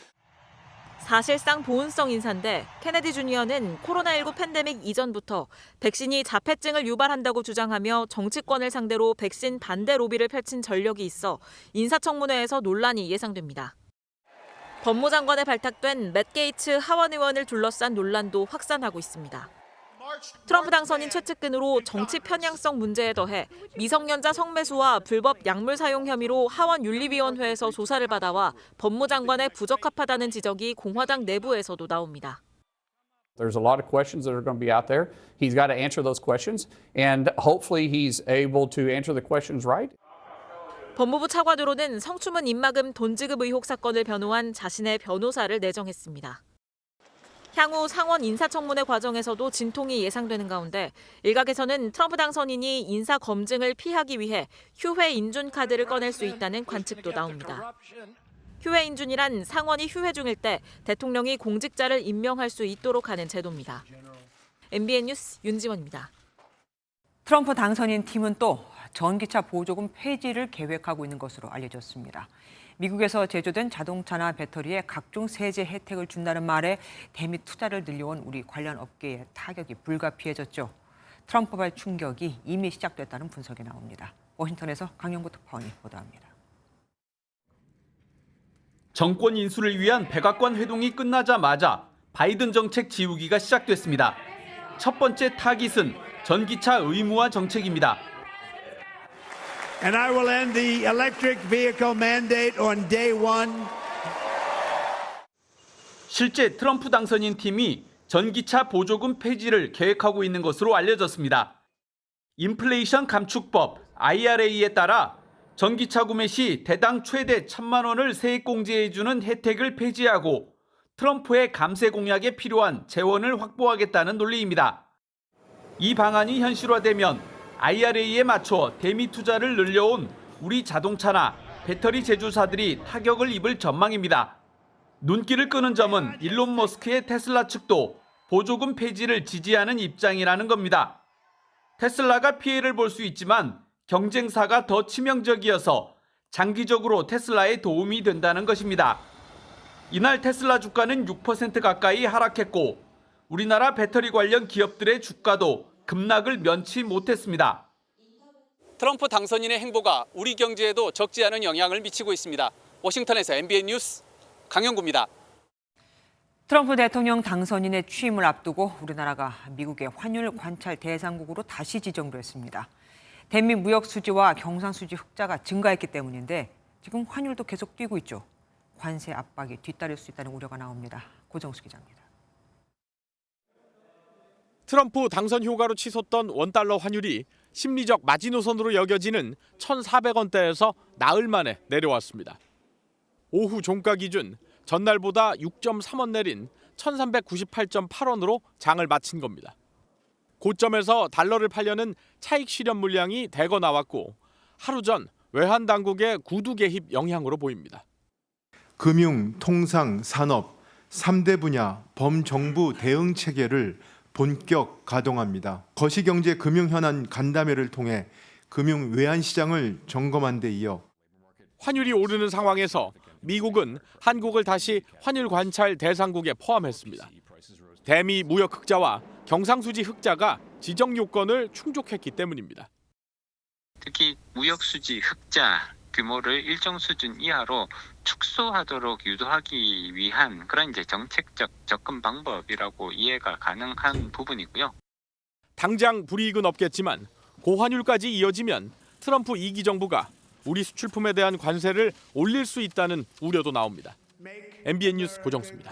사실상 보은성 인사인데 케네디 주니어는 코로나19 팬데믹 이전부터 백신이 자폐증을 유발한다고 주장하며 정치권을 상대로 백신 반대 로비를 펼친 전력이 있어 인사청문회에서 논란이 예상됩니다. 법무장관에 발탁된 맷 게이츠 하원 의원을 둘러싼 논란도 확산하고 있습니다. 트럼프 당선인 최측근으로 정치 편향성 문제에 더해 미성년자 성매수와 불법 약물 사용 혐의로 하원 윤리위원회에서 조사를 받아와 법무장관에 부적합하다는 지적이 공화당 내부에서도 나옵니다. There's a lot of questions that are going to be out there. He's got to answer those questions, and hopefully he's able to answer the questions right. 법무부 차관으로는 성추문 입막음 돈 지급 의혹 사건을 변호한 자신의 변호사를 내정했습니다. 향후 상원 인사청문회 과정에서도 진통이 예상되는 가운데 일각에서는 트럼프 당선인이 인사 검증을 피하기 위해 휴회 인준 카드를 꺼낼 수 있다는 관측도 나옵니다. 휴회 인준이란 상원이 휴회 중일 때 대통령이 공직자를 임명할 수 있도록 하는 제도입니다. MBN 뉴스 윤지원입니다. 트럼프 당선인 팀은 또 전기차 보조금 폐지를 계획하고 있는 것으로 알려졌습니다. 미국에서 제조된 자동차나 배터리에 각종 세제 혜택을 준다는 말에 대미 투자를 늘려온 우리 관련 업계에 타격이 불가피해졌죠. 트럼프발 충격이 이미 시작됐다는 분석이 나옵니다. 워싱턴에서 강영구 특파원이 보도합니다. 정권 인수를 위한 백악관 회동이 끝나자마자 바이든 정책 지우기가 시작됐습니다. 첫 번째 타깃은 전기차 의무화 정책입니다. And I will end the electric vehicle mandate on day one. 실제 트럼프 당선인 팀이 전기차 보조금 폐지를 계획하고 있는 것으로 알려졌습니다. 인플레이션 감축법 IRA에 따라 전기차 구매 시 대당 최대 1,000만 원을 세액 공제해주는 혜택을 폐지하고 트럼프의 감세 공약에 필요한 재원을 확보하겠다는 논리입니다. 이 방안이 현실화되면 IRA에 맞춰 대미 투자를 늘려온 우리 자동차나 배터리 제조사들이 타격을 입을 전망입니다. 눈길을 끄는 점은 일론 머스크의 테슬라 측도 보조금 폐지를 지지하는 입장이라는 겁니다. 테슬라가 피해를 볼 수 있지만 경쟁사가 더 치명적이어서 장기적으로 테슬라에 도움이 된다는 것입니다. 이날 테슬라 주가는 6% 가까이 하락했고 우리나라 배터리 관련 기업들의 주가도 급락을 면치 못했습니다. 트럼프 당선인의 행보가 우리 경제에도 적지 않은 영향을 미치고 있습니다. 워싱턴에서 MBN 뉴스 강영구입니다. 트럼프 대통령 당선인의 취임을 앞두고 우리나라가 미국의 환율 관찰 대상국으로 다시 지정됐습니다. 대미 무역 수지와 경상 수지 흑자가 증가했기 때문인데 지금 환율도 계속 뛰고 있죠. 관세 압박이 뒤따를 수 있다는 우려가 나옵니다. 고정수 기자입니다. 트럼프 당선 효과로 치솟던 원달러 환율이 심리적 마지노선으로 여겨지는 1,400원대에서 나흘 만에 내려왔습니다. 오후 종가 기준 전날보다 6.3원 내린 1,398.8원으로 장을 마친 겁니다. 고점에서 달러를 팔려는 차익 실현 물량이 대거 나왔고 하루 전 외환 당국의 구두 개입 영향으로 보입니다. 금융, 통상, 산업 3대 분야 범정부 대응 체계를 본격 가동합니다. 거시경제 금융 현안 간담회를 통해 금융 외환 시장을 점검한 데 이어 환율이 오르는 상황에서 미국은 한국을 다시 환율 관찰 대상국에 포함했습니다. 대미 무역 흑자와 경상수지 흑자가 지정 요건을 충족했기 때문입니다. 특히 무역 수지 흑자 규모를 일정 수준 이하로 축소하도록 유도하기 위한 그런 정책적 접근 방법이라고 이해가 가능한 부분이고요. 당장 불이익은 없겠지만 고환율까지 이어지면 트럼프 2기 정부가 우리 수출품에 대한 관세를 올릴 수 있다는 우려도 나옵니다. MBN 뉴스 고정수입니다.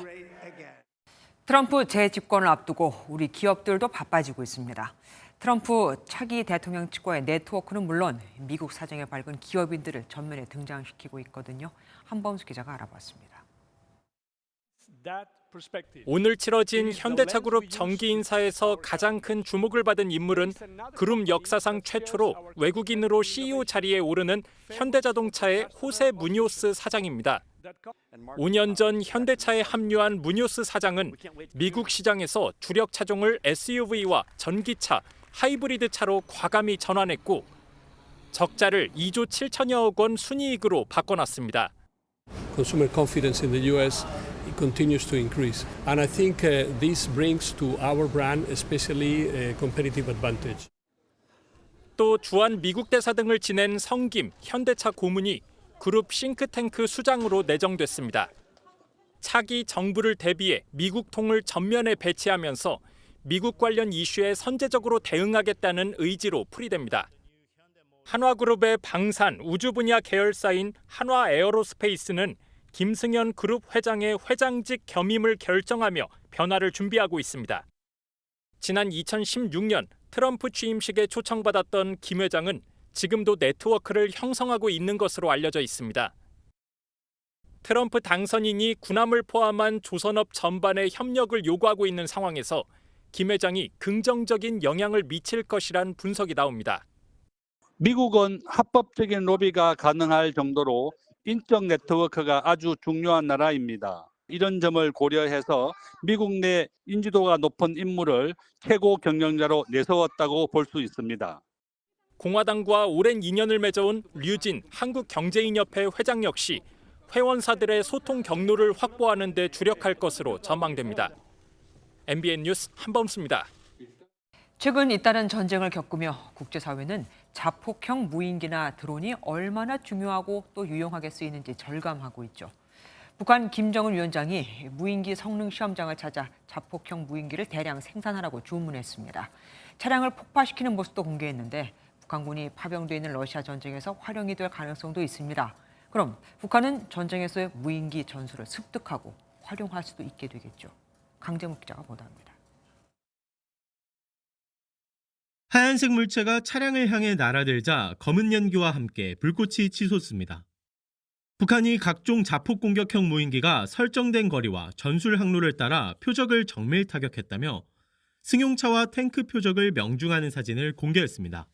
트럼프 재집권을 앞두고 우리 기업들도 바빠지고 있습니다. 트럼프 차기 대통령 측과의 네트워크는 물론 미국 사정에 밝은 기업인들을 전면에 등장시키고 있거든요. 한범수 기자가 알아봤습니다. 오늘 치러진 현대차그룹 정기 인사에서 가장 큰 주목을 받은 인물은 그룹 역사상 최초로 외국인으로 CEO 자리에 오르는 현대자동차의 호세 무뇨스 사장입니다. 5년 전 현대차에 합류한 무뇨스 사장은 미국 시장에서 주력 차종을 SUV와 전기차, 하이브리드 차로 과감히 전환했고 적자를 2조 7천여억 원 순이익으로 바꿔놨습니다. Consumer confidence in the US continues to increase, and I think this brings to our brand especially a competitive advantage. 또 주한 미국 대사 등을 지낸 성김 현대차 고문이 그룹 싱크탱크 수장으로 내정됐습니다. 차기 정부를 대비해 미국 통을 전면에 배치하면서 미국 관련 이슈에 선제적으로 대응하겠다는 의지로 풀이됩니다. 한화그룹의 방산, 우주 분야 계열사인 한화에어로스페이스는 김승현 그룹 회장의 회장직 겸임을 결정하며 변화를 준비하고 있습니다. 지난 2016년 트럼프 취임식에 초청받았던 김 회장은 지금도 네트워크를 형성하고 있는 것으로 알려져 있습니다. 트럼프 당선인이 군함을 포함한 조선업 전반의 협력을 요구하고 있는 상황에서 김 회장이 긍정적인 영향을 미칠 것이란 분석이 나옵니다. 미국은 합법적인 로비가 가능할 정도로 인적 네트워크가 아주 중요한 나라입니다. 이런 점을 고려해서 미국 내 인지도가 높은 인물을 최고 경영자로 내세웠다고 볼 수 있습니다. 공화당과 오랜 인연을 맺어온 류진 한국경제인협회 회장 역시 회원사들의 소통 경로를 확보하는 데 주력할 것으로 전망됩니다. MBN 뉴스 한범수입니다. 최근 잇따른 전쟁을 겪으며 국제사회는 자폭형 무인기나 드론이 얼마나 중요하고 또 유용하게 쓰이는지 절감하고 있죠. 북한 김정은 위원장이 무인기 성능 시험장을 찾아 자폭형 무인기를 대량 생산하라고 주문했습니다. 차량을 폭파시키는 모습도 공개했는데 북한군이 파병돼 있는 러시아 전쟁에서 활용이 될 가능성도 있습니다. 그럼 북한은 전쟁에서의 무인기 전술을 습득하고 활용할 수도 있게 되겠죠. 강재묵 기자가 보도합니다. 하얀색 물체가 차량을 향해 날아들자 검은 연기와 함께 불꽃이 치솟습니다. 북한이 각종 자폭 공격형 무인기가 설정된 거리와 전술 항로를 따라 표적을 정밀 타격했다며 승용차와 탱크 표적을 명중하는 사진을 공개했습니다.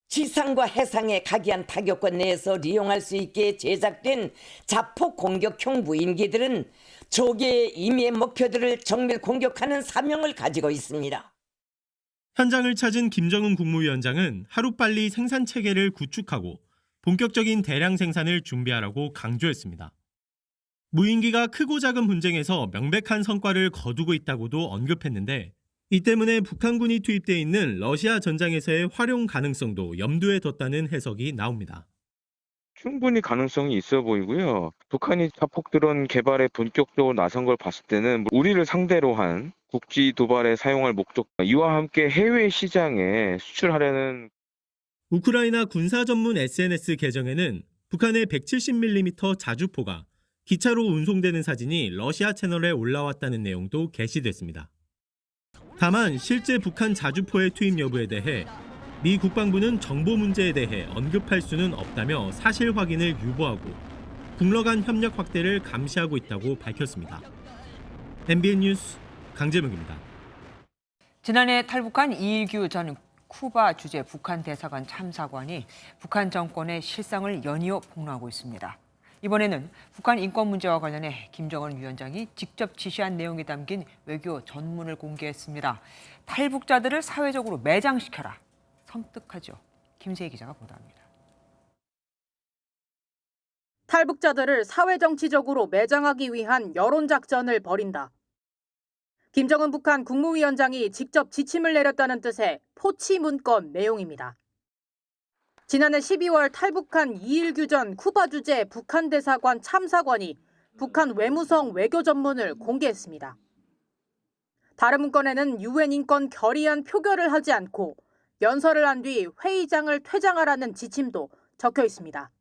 지상과 해상의 각이한 타격권 내에서 리용할 수 있게 제작된 자폭 공격형 무인기들은 적의 임의의 목표들을 정밀 공격하는 사명을 가지고 있습니다. 현장을 찾은 김정은 국무위원장은 하루빨리 생산 체계를 구축하고 본격적인 대량 생산을 준비하라고 강조했습니다. 무인기가 크고 작은 분쟁에서 명백한 성과를 거두고 있다고도 언급했는데 이 때문에 북한군이 투입되어 있는 러시아 전장에서의 활용 가능성도 염두에 뒀다는 해석이 나옵니다. 충분히 가능성이 있어 보이고요. 북한이 자폭드론 개발에 본격적으로 나선 걸 봤을 때는 우리를 상대로 한 국지 도발에 사용할 목적, 이와 함께 해외 시장에 수출하려는 우크라이나 군사 전문 SNS 계정에는 북한의 170mm 자주포가 기차로 운송되는 사진이 러시아 채널에 올라왔다는 내용도 게시됐습니다. 다만 실제 북한 자주포의 투입 여부에 대해 미 국방부는 정보 문제에 대해 언급할 수는 없다며 사실 확인을 유보하고 북러 간 협력 확대를 감시하고 있다고 밝혔습니다. MBN 뉴스 강재묵입니다. 지난해 탈북한 이일규 전 쿠바 주재 북한 대사관 참사관이 북한 정권의 실상을 연이어 폭로하고 있습니다. 이번에는 북한 인권 문제와 관련해 김정은 위원장이 직접 지시한 내용이 담긴 외교 전문을 공개했습니다. 탈북자들을 사회적으로 매장시켜라. 섬뜩하죠. 김세희 기자가 보도합니다. 탈북자들을 사회정치적으로 매장하기 위한 여론작전을 벌인다. 김정은 북한 국무위원장이 직접 지침을 내렸다는 뜻의 포치 문건 내용입니다. 지난해 12월 탈북한 이일규 전 쿠바 주재 북한 대사관 참사관이 북한 외무성 외교 전문을 공개했습니다. 다른 문건에는 유엔 인권 결의안 표결을 하지 않고 연설을 한 뒤 회의장을 퇴장하라는 지침도 적혀 있습니다.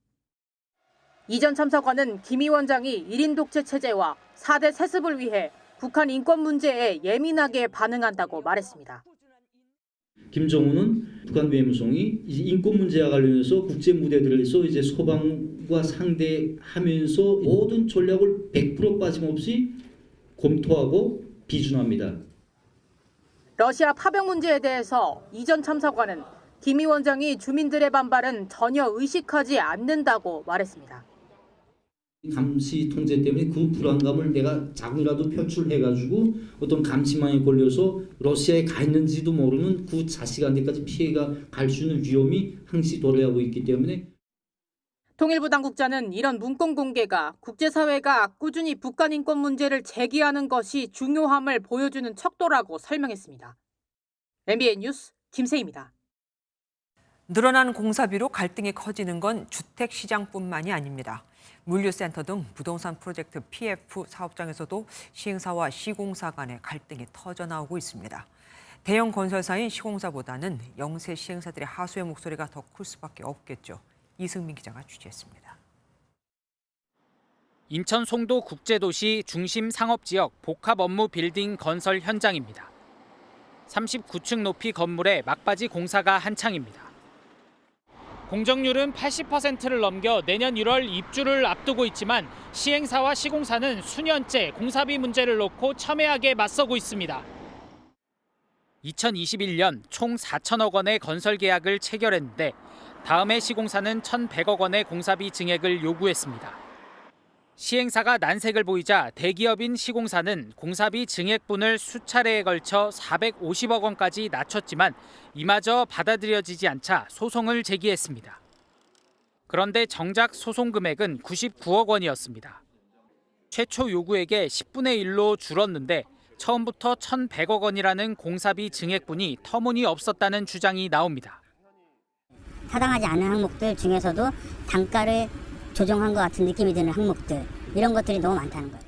이 전 참사관은 김 위원장이 1인 독재 체제와 4대 세습을 위해 북한 인권 문제에 예민하게 반응한다고 말했습니다. 김정은은 북한 외무성이 인권 문제와 관련해서 국제 무대들에서 이제 소방과 상대하면서 모든 전략을 100% 빠짐없이 검토하고 비준합니다. 러시아 파병 문제에 대해서 이 전 참사관은 김 위원장이 주민들의 반발은 전혀 의식하지 않는다고 말했습니다. 감시 통제 때문에 그 불안감을 내가 자꾸라도 표출해가지고 어떤 감시망에 걸려서 러시아에 가 있는지도 모르는 그 자식한테까지 피해가 갈 수 있는 위험이 항시 도래하고 있기 때문에 통일부 당국자는 이런 문건 공개가 국제사회가 꾸준히 북한 인권 문제를 제기하는 것이 중요함을 보여주는 척도라고 설명했습니다. MBN 뉴스 김세희입니다. 늘어난 공사비로 갈등이 커지는 건 주택시장뿐만이 아닙니다. 물류센터 등 부동산 프로젝트 PF 사업장에서도 시행사와 시공사 간의 갈등이 터져나오고 있습니다. 대형 건설사인 시공사보다는 영세 시행사들의 하소의 목소리가 더 클 수밖에 없겠죠. 이승민 기자가 취재했습니다. 인천 송도 국제도시 중심 상업지역 복합 업무 빌딩 건설 현장입니다. 39층 높이 건물에 막바지 공사가 한창입니다. 공정률은 80%를 넘겨 내년 1월 입주를 앞두고 있지만 시행사와 시공사는 수년째 공사비 문제를 놓고 첨예하게 맞서고 있습니다. 2021년 총 4천억 원의 건설 계약을 체결했는데 다음 해 시공사는 1,100억 원의 공사비 증액을 요구했습니다. 시행사가 난색을 보이자 대기업인 시공사는 공사비 증액분을 수차례에 걸쳐 450억 원까지 낮췄지만 이마저 받아들여지지 않자 소송을 제기했습니다. 그런데 정작 소송 금액은 99억 원이었습니다. 최초 요구액의 10분의 1로 줄었는데 처음부터 1,100억 원이라는 공사비 증액분이 터무니없었다는 주장이 나옵니다. 타당하지 않은 항목들 중에서도 단가를 조정한 것 같은 느낌이 드는 항목들, 이런 것들이 너무 많다는 거예요.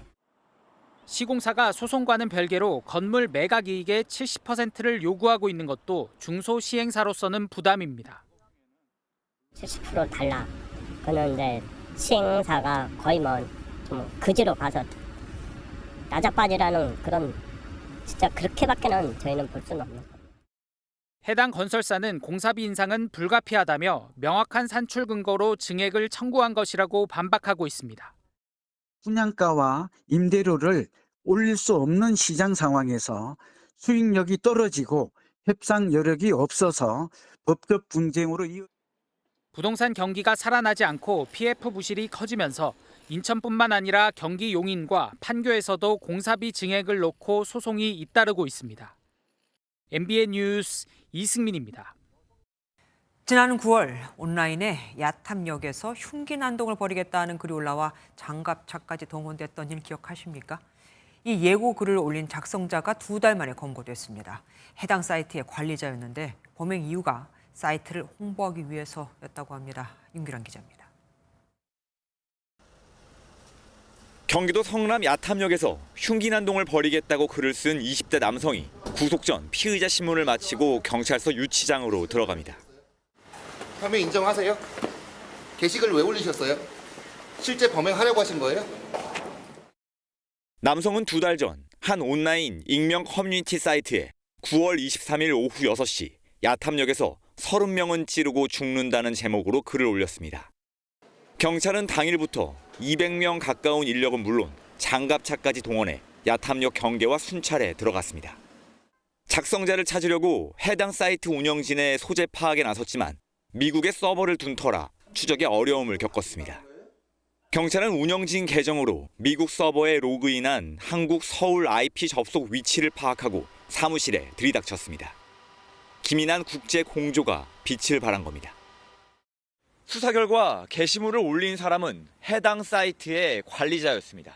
시공사가 소송과는 별개로 건물 매각 이익의 70%를 요구하고 있는 것도 중소시행사로서는 부담입니다. 70% 달라. 그는 이제 시행사가 거의 좀 그지로 가서 나자빠지라는 그런 진짜 그렇게밖에는 저희는 볼 수는 없는 거예요. 해당 건설사는 공사비 인상은 불가피하다며 명확한 산출 근거로 증액을 청구한 것이라고 반박하고 있습니다. 분양가와 임대료를 올릴 수 없는 시장 상황에서 수익력이 떨어지고 협상 여력이 없어서 법적 분쟁으로 부동산 경기가 살아나지 않고 PF 부실이 커지면서 인천뿐만 아니라 경기 용인과 판교에서도 공사비 증액을 놓고 소송이 잇따르고 있습니다. MBN 뉴스 이승민입니다. 지난 9월 온라인에 야탐역에서 흉기 난동을 벌이겠다는 글이 올라와 장갑차까지 동원됐던 일 기억하십니까? 이 예고 글을 올린 작성자가 2달 만에 검거됐습니다. 해당 사이트의 관리자였는데 범행 이유가 사이트를 홍보하기 위해서였다고 합니다. 윤규란 기자입니다. 경기도 성남 야탐역에서 흉기 난동을 벌이겠다고 글을 쓴 20대 남성이 구속 전 피의자 신문을 마치고 경찰서 유치장으로 들어갑니다. 혐의 인정하세요? 게시글 왜 올리셨어요? 실제 범행하려고 하신 거예요? 남성은 2달 전 한 온라인 익명 커뮤니티 사이트에 9월 23일 오후 6시 야탐역에서 30명은 찌르고 죽는다는 제목으로 글을 올렸습니다. 경찰은 당일부터 200명 가까운 인력은 물론 장갑차까지 동원해 야탐역 경계와 순찰에 들어갔습니다. 작성자를 찾으려고 해당 사이트 운영진의 소재 파악에 나섰지만 미국의 서버를 둔 터라 추적에 어려움을 겪었습니다. 경찰은 운영진 계정으로 미국 서버에 로그인한 한국 서울 IP 접속 위치를 파악하고 사무실에 들이닥쳤습니다. 기민한 국제 공조가 빛을 발한 겁니다. 수사 결과 게시물을 올린 사람은 해당 사이트의 관리자였습니다.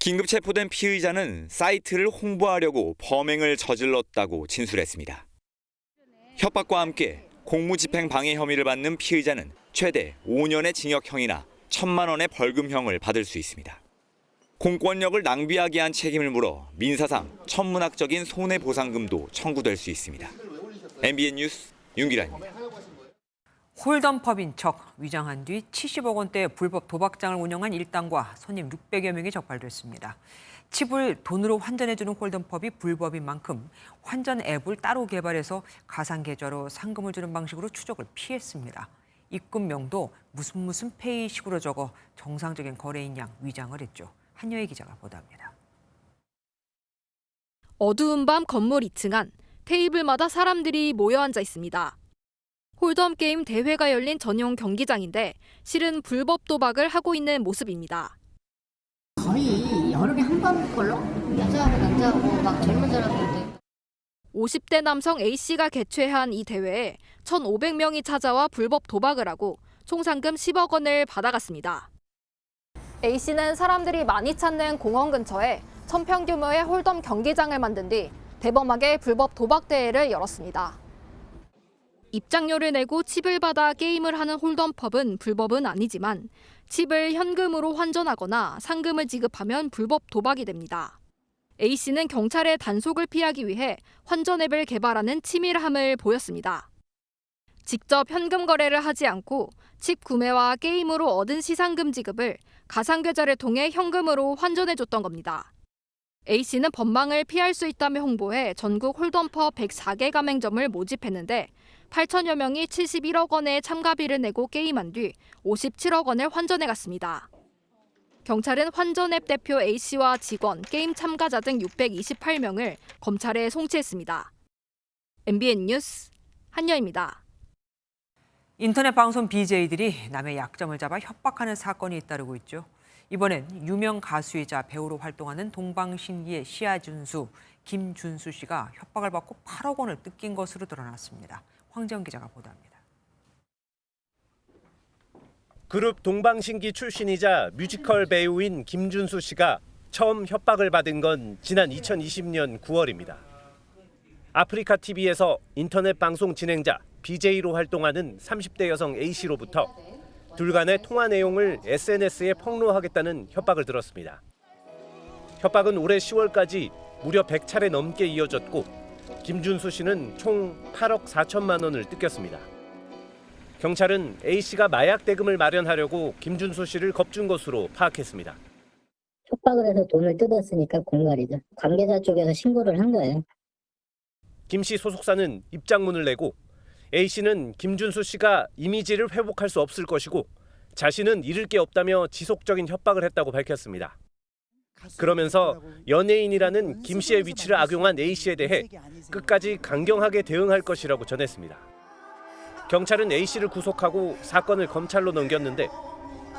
긴급 체포된 피의자는 사이트를 홍보하려고 범행을 저질렀다고 진술했습니다. 협박과 함께 공무집행 방해 혐의를 받는 피의자는 최대 5년의 징역형이나 1,000만 원의 벌금형을 받을 수 있습니다. 공권력을 낭비하게 한 책임을 물어 민사상 천문학적인 손해보상금도 청구될 수 있습니다. MBN 뉴스 윤기란입니다. 홀덤펍인 척 위장한 뒤 70억 원대의 불법 도박장을 운영한 일당과 손님 600여 명이 적발됐습니다. 칩을 돈으로 환전해주는 홀덤펍이 불법인 만큼 환전 앱을 따로 개발해서 가상 계좌로 상금을 주는 방식으로 추적을 피했습니다. 입금명도 무슨 페이식으로 적어 정상적인 거래인 양 위장을 했죠. 한여희 기자가 보도합니다. 어두운 밤 건물 2층 안 테이블마다 사람들이 모여 앉아 있습니다. 홀덤 게임 대회가 열린 전용 경기장인데 실은 불법 도박을 하고 있는 모습입니다. 거의 여름에 한 번 걸로 여자하고 남자하고 막 젊은 사람들도 50대 남성 A씨가 개최한 이 대회에 1,500명이 찾아와 불법 도박을 하고 총 상금 10억 원을 받아갔습니다. A씨는 사람들이 많이 찾는 공원 근처에 1,000평 규모의 홀덤 경기장을 만든 뒤 대범하게 불법 도박 대회를 열었습니다. 입장료를 내고 칩을 받아 게임을 하는 홀덤펍은 불법은 아니지만 칩을 현금으로 환전하거나 상금을 지급하면 불법 도박이 됩니다. A씨는 경찰의 단속을 피하기 위해 환전 앱을 개발하는 치밀함을 보였습니다. 직접 현금 거래를 하지 않고 칩 구매와 게임으로 얻은 시상금 지급을 가상계좌를 통해 현금으로 환전해줬던 겁니다. A씨는 법망을 피할 수 있다며 홍보해 전국 홀덤펍 104개 가맹점을 모집했는데 8천여 명이 71억 원의 참가비를 내고 게임한 뒤 57억 원을 환전해갔습니다. 경찰은 환전앱 대표 A씨와 직원, 게임 참가자 등 628명을 검찰에 송치했습니다. MBN 뉴스 한여입니다. 인터넷 방송 BJ들이 남의 약점을 잡아 협박하는 사건이 잇따르고 있죠. 이번엔 유명 가수이자 배우로 활동하는 동방신기의 시아준수, 김준수 씨가 협박을 받고 8억 원을 뜯긴 것으로 드러났습니다. 황재원 기자가 보도합니다. 그룹 동방신기 출신이자 뮤지컬 배우인 김준수 씨가 처음 협박을 받은 건 지난 2020년 9월입니다. 아프리카 TV에서 인터넷 방송 진행자 BJ로 활동하는 30대 여성 A씨로부터 둘 간의 통화 내용을 SNS에 폭로하겠다는 협박을 들었습니다. 협박은 올해 10월까지 무려 100차례 넘게 이어졌고 김준수 씨는 총 8억 4천만 원을 뜯겼습니다. 경찰은 A씨가 마약 대금을 마련하려고 김준수 씨를 겁준 것으로 파악했습니다. 협박을 해서 돈을 뜯었으니까 공갈이죠. 관계자 쪽에서 신고를 한 거예요. 김 씨 소속사는 입장문을 내고 A씨는 김준수 씨가 이미지를 회복할 수 없을 것이고 자신은 잃을 게 없다며 지속적인 협박을 했다고 밝혔습니다. 그러면서 연예인이라는 김 씨의 위치를 악용한 A씨에 대해 끝까지 강경하게 대응할 것이라고 전했습니다. 경찰은 A씨를 구속하고 사건을 검찰로 넘겼는데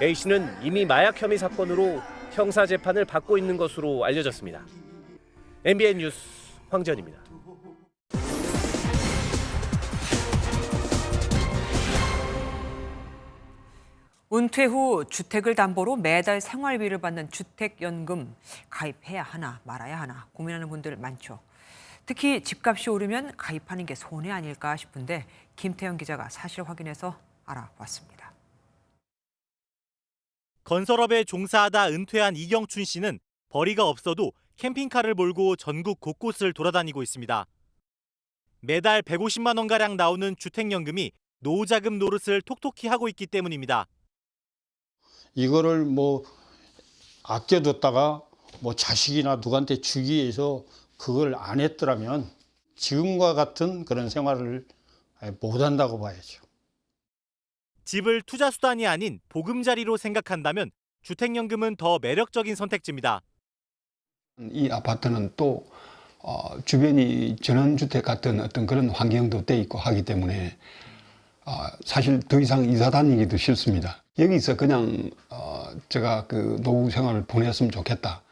A씨는 이미 마약 혐의 사건으로 형사 재판을 받고 있는 것으로 알려졌습니다. MBN 뉴스 황지연입니다. 은퇴 후 주택을 담보로 매달 생활비를 받는 주택연금 가입해야 하나 말아야 하나 고민하는 분들 많죠. 특히 집값이 오르면 가입하는 게 손해 아닐까 싶은데 김태형 기자가 사실 확인해서 알아봤습니다. 건설업에 종사하다 은퇴한 이경춘 씨는 벌이가 없어도 캠핑카를 몰고 전국 곳곳을 돌아다니고 있습니다. 매달 150만 원가량 나오는 주택연금이 노후자금 노릇을 톡톡히 하고 있기 때문입니다. 이거를 아껴뒀다가 자식이나 누구한테 주기 위해서 그걸 안 했더라면 지금과 같은 그런 생활을 못 한다고 봐야죠. 집을 투자 수단이 아닌 보금자리로 생각한다면 주택연금은 더 매력적인 선택지입니다. 이 아파트는 또 주변이 전원주택 같은 어떤 그런 환경도 돼 있고 하기 때문에 사실 더 이상 이사 다니기도 싫습니다. 여기서 그냥 제가 그 노후 생활을 보냈으면 좋겠다.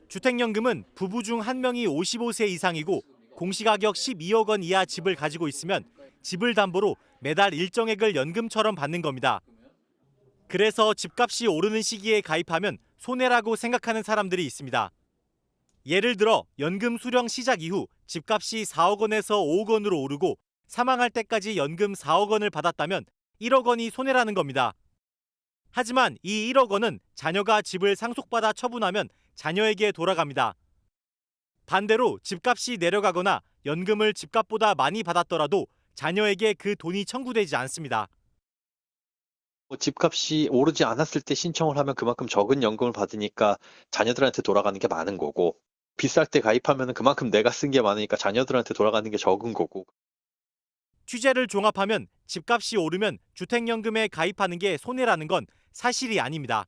주택연금은 부부 중 한 명이 55세 이상이고 공시가격 12억 원 이하 집을 가지고 있으면 집을 담보로 매달 일정액을 연금처럼 받는 겁니다. 그래서 집값이 오르는 시기에 가입하면 손해라고 생각하는 사람들이 있습니다. 예를 들어 연금 수령 시작 이후 집값이 4억 원에서 5억 원으로 오르고 사망할 때까지 연금 4억 원을 받았다면 1억 원이 손해라는 겁니다. 하지만 이 1억 원은 자녀가 집을 상속받아 처분하면 자녀에게 돌아갑니다. 반대로 집값이 내려가거나 연금을 집값보다 많이 받았더라도 자녀에게 그 돈이 청구되지 않습니다. 집값이 오르지 않았을 때 신청을 하면 그만큼 적은 연금을 받으니까 자녀들한테 돌아가는 게 많은 거고, 비쌀 때 가입하면 그만큼 내가 쓴 게 많으니까 자녀들한테 돌아가는 게 적은 거고. 취재를 종합하면 집값이 오르면 주택연금에 가입하는 게 손해라는 건 사실이 아닙니다.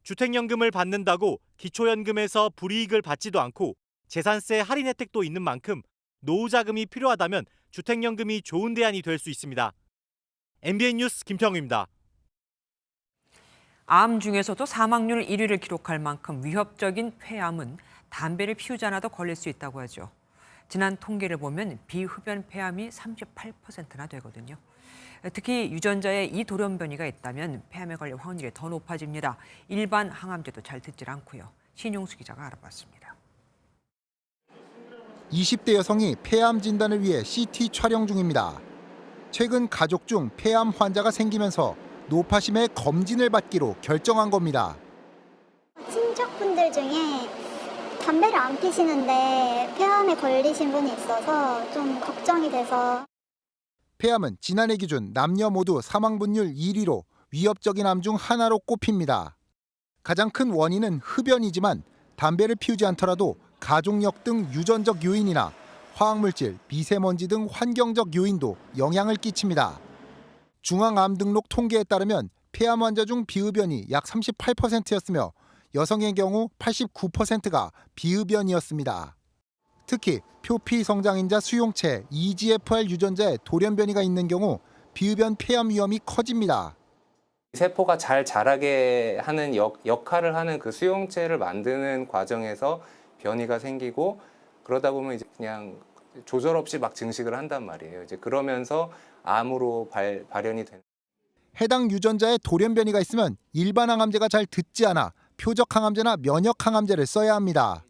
주택연금을 받는다고 기초연금에서 불이익을 받지도 않고 재산세 할인 혜택도 있는 만큼 노후자금이 필요하다면 주택연금이 좋은 대안이 될 수 있습니다. MBN 뉴스 김평우입니다. 암 중에서도 사망률 1위를 기록할 만큼 위협적인 폐암은 담배를 피우지 않아도 걸릴 수 있다고 하죠. 지난 통계를 보면 비흡연 폐암이 38%나 되거든요. 특히 유전자에 이 돌연변이가 있다면 폐암에 걸릴 확률이 더 높아집니다. 일반 항암제도 잘 듣질 않고요. 신용수 기자가 알아봤습니다. 20대 여성이 폐암 진단을 위해 CT 촬영 중입니다. 최근 가족 중 폐암 환자가 생기면서 노파심의 검진을 받기로 결정한 겁니다. 친척분들 중에 담배를 안 피시는데 폐암에 걸리신 분이 있어서 좀 걱정이 돼서. 폐암은 지난해 기준 남녀 모두 사망분율 1위로 위협적인 암 중 하나로 꼽힙니다. 가장 큰 원인은 흡연이지만 담배를 피우지 않더라도 가족력 등 유전적 요인이나 화학물질, 미세먼지 등 환경적 요인도 영향을 끼칩니다. 중앙암등록 통계에 따르면 폐암 환자 중 비흡연이 약 38%였으며 여성의 경우 89%가 비흡연이었습니다. 특히 표피 성장인자 수용체 EGFR 유전자에 돌연변이가 있는 경우 비흡연 폐암 위험이 커집니다. 세포가 잘 자라게 하는 역할을 하는 그 수용체를 만드는 과정에서 변이가 생기고 그러다 보면 이제 그냥 조절 없이 막 증식을 한단 말이에요. 이제 그러면서 암으로 발현이 되는. 해당 유전자에 돌연변이가 있으면 일반 항암제가 잘 듣지 않아 표적 항암제나 면역 항암제를 써야 합니다.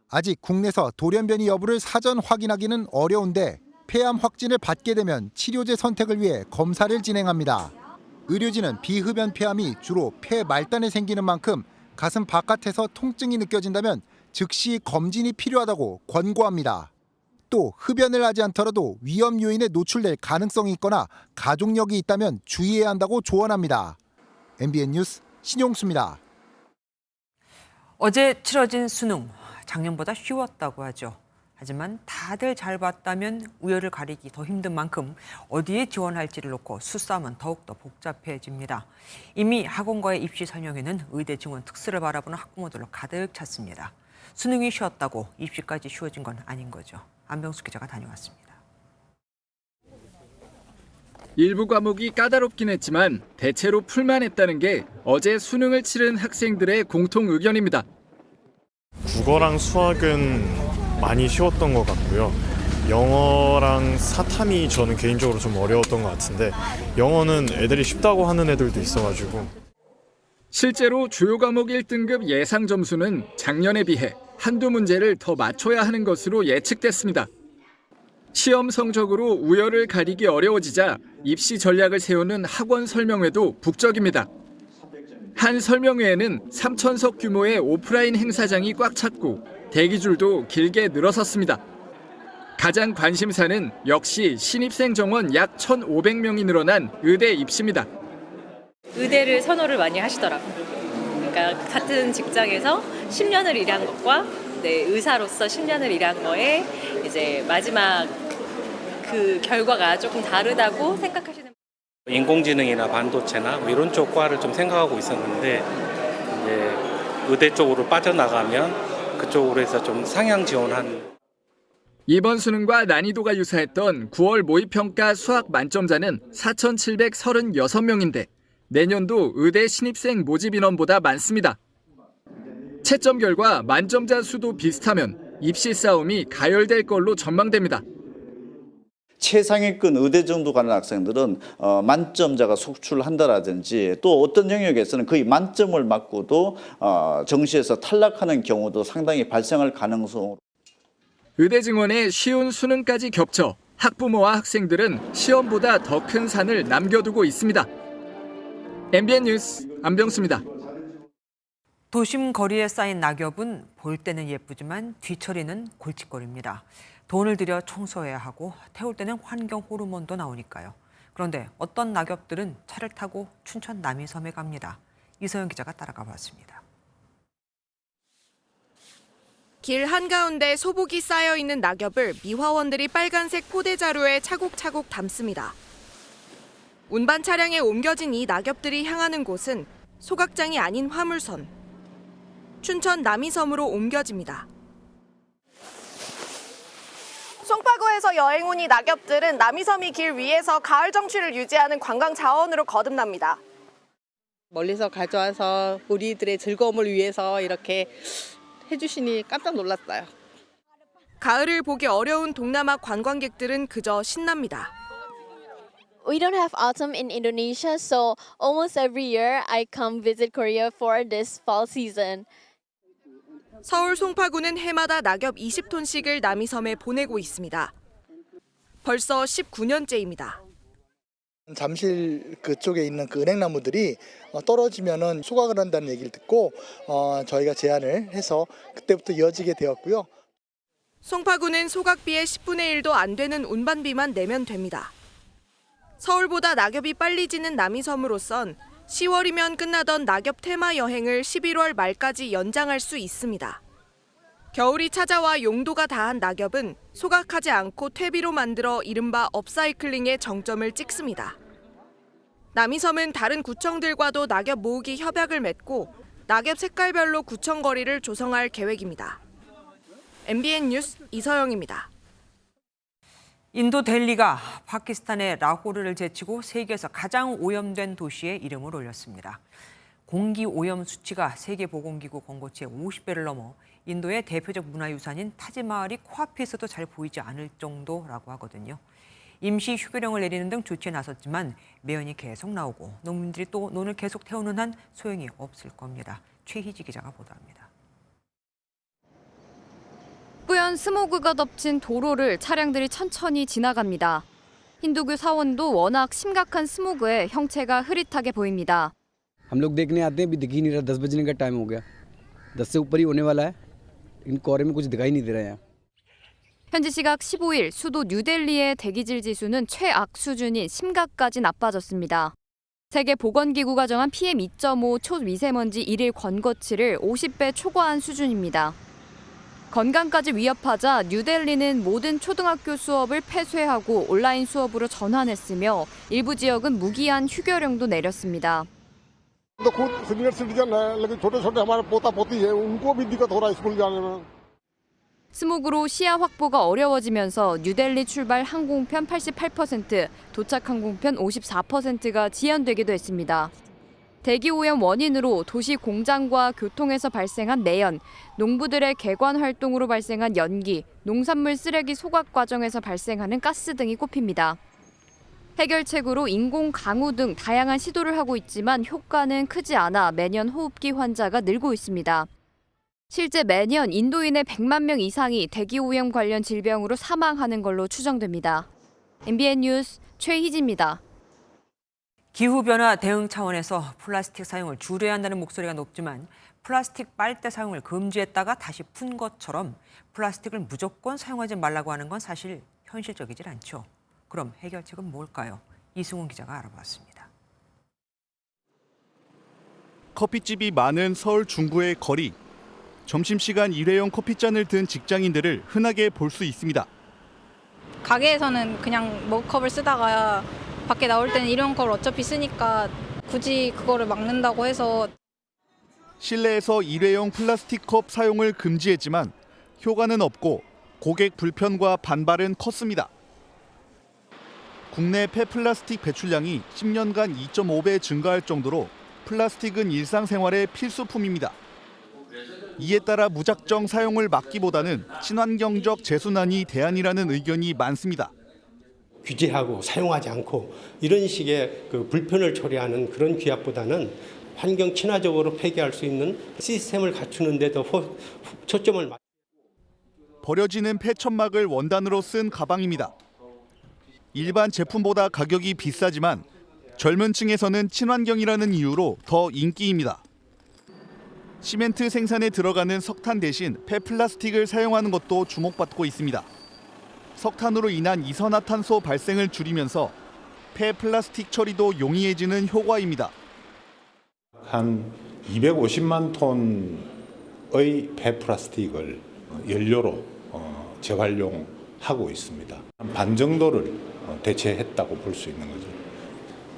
아직 국내에서 돌연변이 여부를 사전 확인하기는 어려운데 폐암 확진을 받게 되면 치료제 선택을 위해 검사를 진행합니다. 의료진은 비흡연 폐암이 주로 폐 말단에 생기는 만큼 가슴 바깥에서 통증이 느껴진다면 즉시 검진이 필요하다고 권고합니다. 또 흡연을 하지 않더라도 위험 요인에 노출될 가능성이 있거나 가족력이 있다면 주의해야 한다고 조언합니다. MBN 뉴스 신용수입니다. 어제 치러진 수능, 작년보다 쉬웠다고 하죠. 하지만 다들 잘 봤다면 우열을 가리기 더 힘든 만큼 어디에 지원할지를 놓고 수싸움은 더욱더 복잡해집니다. 이미 학원과의 입시 설명회는 의대 증원 특수를 바라보는 학부모들로 가득 찼습니다. 수능이 쉬웠다고 입시까지 쉬워진 건 아닌 거죠. 안병수 기자가 다녀왔습니다. 일부 과목이 까다롭긴 했지만 대체로 풀만했다는 게 어제 수능을 치른 학생들의 공통 의견입니다. 국어랑 수학은 많이 쉬웠던 것 같고요. 영어랑 사탐이 저는 개인적으로 좀 어려웠던 것 같은데 영어는 애들이 쉽다고 하는 애들도 있어가지고. 실제로 주요 과목 1등급 예상 점수는 작년에 비해 한두 문제를 더 맞춰야 하는 것으로 예측됐습니다. 시험 성적으로 우열을 가리기 어려워지자 입시 전략을 세우는 학원 설명회도 북적입니다. 한 설명회에는 3,000석 규모의 오프라인 행사장이 꽉 찼고 대기줄도 길게 늘어섰습니다. 가장 관심사는 역시 신입생 정원 약 1,500명이 늘어난 의대 입시입니다. 의대를 선호를 많이 하시더라고요. 그러니까 같은 직장에서 10년을 일한 것과 의사로서 10년을 일한 거에 이제 마지막 그 결과가 조금 다르다고 생각하시는. 인공지능이나 반도체나 이런 쪽 과를 좀 생각하고 있었는데 이제 의대 쪽으로 빠져나가면 그쪽으로 해서 좀 상향 지원한. 이번 수능과 난이도가 유사했던 9월 모의평가 수학 만점자는 4,736명인데 내년도 의대 신입생 모집 인원보다 많습니다. 채점 결과 만점자 수도 비슷하면 입시 싸움이 가열될 걸로 전망됩니다. 최상위권 의대 정도 가는 학생들은 만점자가 속출한다라든지 또 어떤 영역에서는 거의 만점을 맞고도 정시에서 탈락하는 경우도 상당히 발생할 가능성. 의대 증원에 쉬운 수능까지 겹쳐 학부모와 학생들은 시험보다 더 큰 산을 남겨두고 있습니다. MBN 뉴스 안병수입니다. 도심 거리에 쌓인 낙엽은 볼 때는 예쁘지만 뒤처리는 골칫거리입니다. 돈을 들여 청소해야 하고 태울 때는 환경 호르몬도 나오니까요. 그런데 어떤 낙엽들은 차를 타고 춘천 남이섬에 갑니다. 이서영 기자가 따라가 봤습니다. 길 한가운데 소복이 쌓여있는 낙엽을 미화원들이 빨간색 포대자루에 차곡차곡 담습니다. 운반 차량에 옮겨진 이 낙엽들이 향하는 곳은 소각장이 아닌 화물선. 춘천 남이섬으로 옮겨집니다. 송파구에서 여행 온 이 낙엽들은 남이섬이 길 위에서 가을 정취를 유지하는 관광 자원으로 거듭납니다. 멀리서 가져와서 우리들의 즐거움을 위해서 이렇게 해주시니 깜짝 놀랐어요. 가을을 보기 어려운 동남아 관광객들은 그저 신납니다. We don't have autumn in Indonesia, so almost every year I come visit Korea for this fall season. 서울 송파구는 해마다 낙엽 20톤씩을 남이섬에 보내고 있습니다. 벌써 19년째입니다. 잠실 그쪽에 있는 그 은행나무들이 떨어지면은 소각을 한다는 얘기를 듣고 저희가 제안을 해서 그때부터 이어지게 되었고요. 송파구는 소각비의 10분의 1도 안 되는 운반비만 내면 됩니다. 서울보다 낙엽이 빨리 지는 남이섬으로선 10월이면 끝나던 낙엽 테마 여행을 11월 말까지 연장할 수 있습니다. 겨울이 찾아와 용도가 다한 낙엽은 소각하지 않고 퇴비로 만들어 이른바 업사이클링의 정점을 찍습니다. 남이섬은 다른 구청들과도 낙엽 모으기 협약을 맺고 낙엽 색깔별로 구청 거리를 조성할 계획입니다. MBN 뉴스 이서영입니다. 인도 델리가 파키스탄의 라호르를 제치고 세계에서 가장 오염된 도시에 이름을 올렸습니다. 공기 오염 수치가 세계보건기구 권고치의 50배를 넘어 인도의 대표적 문화유산인 타지마할이 코앞에서도 잘 보이지 않을 정도라고 하거든요. 임시 휴교령을 내리는 등 조치에 나섰지만 매연이 계속 나오고 농민들이 또 논을 계속 태우는 한 소용이 없을 겁니다. 최희지 기자가 보도합니다. 뿌연 스모그가 덮친 도로를 차량들이 천천히 지나갑니다. 힌두교 사원도 워낙 심각한 스모그에 형체가 흐릿하게 보입니다. हम लोग देखने आते हैं, अभी दिख ही नहीं रहा, 10 बजने का टाइम हो गया, 10 से ऊपर ही होने वाला है, इन कोहरे में कुछ दिखाई नहीं दे रहा है यहाँ। 현지 시각 15일 수도 뉴델리의 대기질 지수는 최악 수준인 심각까지 나빠졌습니다. 세계보건기구가 정한 PM2.5 초미세먼지 1일 권고치를 50배 초과한 수준입니다. 건강까지 위협하자 뉴델리는 모든 초등학교 수업을 폐쇄하고 온라인 수업으로 전환했으며 일부 지역은 무기한 휴교령도 내렸습니다. तो खुद सीनियर सिटीजन है, लेकिन छोटे छोटे हमारे पोता पोती है, उनको भी दिक्कत हो रहा है स्कूल जाने में। 스모그로 시야 확보가 어려워지면서 뉴델리 출발 항공편 88%, 도착 항공편 54%가 지연되기도 했습니다. 대기 오염 원인으로 도시 공장과 교통에서 발생한 매연, 농부들의 개관 활동으로 발생한 연기, 농산물 쓰레기 소각 과정에서 발생하는 가스 등이 꼽힙니다. 해결책으로 인공 강우 등 다양한 시도를 하고 있지만 효과는 크지 않아 매년 호흡기 환자가 늘고 있습니다. 실제 매년 인도인의 100만 명 이상이 대기오염 관련 질병으로 사망하는 걸로 추정됩니다. MBN 뉴스 최희지입니다. 기후변화 대응 차원에서 플라스틱 사용을 줄여야 한다는 목소리가 높지만 플라스틱 빨대 사용을 금지했다가 다시 푼 것처럼 플라스틱을 무조건 사용하지 말라고 하는 건 사실 현실적이질 않죠. 그럼 해결책은 뭘까요? 이승훈 기자가 알아봤습니다. 커피집이 많은 서울 중구의 거리. 점심시간 일회용 커피잔을 든 직장인들을 흔하게 볼 수 있습니다. 가게에서는 그냥 머그컵을 쓰다가 밖에 나올 때는 일회용 컵을 어차피 쓰니까 굳이 그거를 막는다고 해서. 실내에서 일회용 플라스틱 컵 사용을 금지했지만 효과는 없고 고객 불편과 반발은 컸습니다. 국내 폐플라스틱 배출량이 10년간 2.5배 증가할 정도로 플라스틱은 일상생활의 필수품입니다. 이에 따라 무작정 사용을 막기보다는 친환경적 재순환이 대안이라는 의견이 많습니다. 규제하고 사용하지 않고 이런 식의 그 불편을 초래하는 그런 규약보다는 환경 친화적으로 폐기할 수 있는 시스템을 갖추는 데도 초점을 맞. 버려지는 폐천막을 원단으로 쓴 가방입니다. 일반 제품보다 가격이 비싸지만 젊은 층에서는 친환경이라는 이유로 더 인기입니다. 시멘트 생산에 들어가는 석탄 대신 폐플라스틱을 사용하는 것도 주목받고 있습니다. 석탄으로 인한 이산화탄소 발생을 줄이면서 폐플라스틱 처리도 용이해지는 효과입니다. 한 250만 톤의 폐플라스틱을 연료로 재활용하고 있습니다. 한 반 정도를 대체했다고 볼 수 있는 거죠.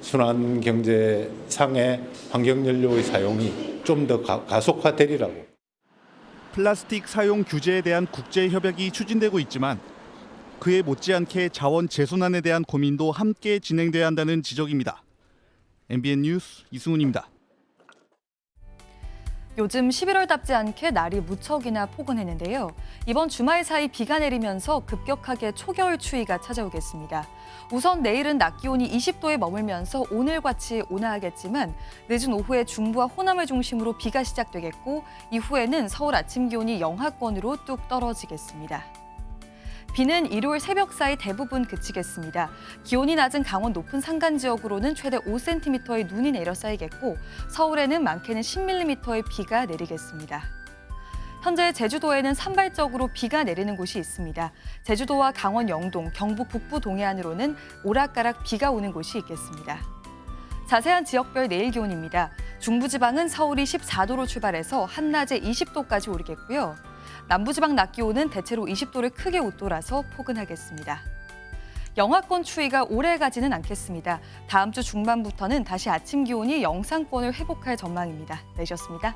순환 경제상의 환경연료의 사용이 좀 더 가속화되리라고. 플라스틱 사용 규제에 대한 국제 협약이 추진되고 있지만 그에 못지않게 자원 재순환에 대한 고민도 함께 진행돼야 한다는 지적입니다. MBN 뉴스 이승훈입니다. 요즘 11월답지 않게 날이 무척이나 포근했는데요. 이번 주말 사이 비가 내리면서 급격하게 초겨울 추위가 찾아오겠습니다. 우선 내일은 낮 기온이 20도에 머물면서 오늘같이 온화하겠지만 늦은 오후에 중부와 호남을 중심으로 비가 시작되겠고 이후에는 서울 아침 기온이 영하권으로 뚝 떨어지겠습니다. 비는 일요일 새벽 사이 대부분 그치겠습니다. 기온이 낮은 강원 높은 산간 지역으로는 최대 5cm의 눈이 내려 쌓이겠고 서울에는 많게는 10mm의 비가 내리겠습니다. 현재 제주도에는 산발적으로 비가 내리는 곳이 있습니다. 제주도와 강원 영동, 경북 북부 동해안으로는 오락가락 비가 오는 곳이 있겠습니다. 자세한 지역별 내일 기온입니다. 중부지방은 서울이 14도로 출발해서 한낮에 20도까지 오르겠고요. 남부지방 낮 기온은 대체로 20도를 크게 웃돌아서 포근하겠습니다. 영하권 추위가 오래 가지는 않겠습니다. 다음 주 중반부터는 다시 아침 기온이 영상권을 회복할 전망입니다. 내셨습니다.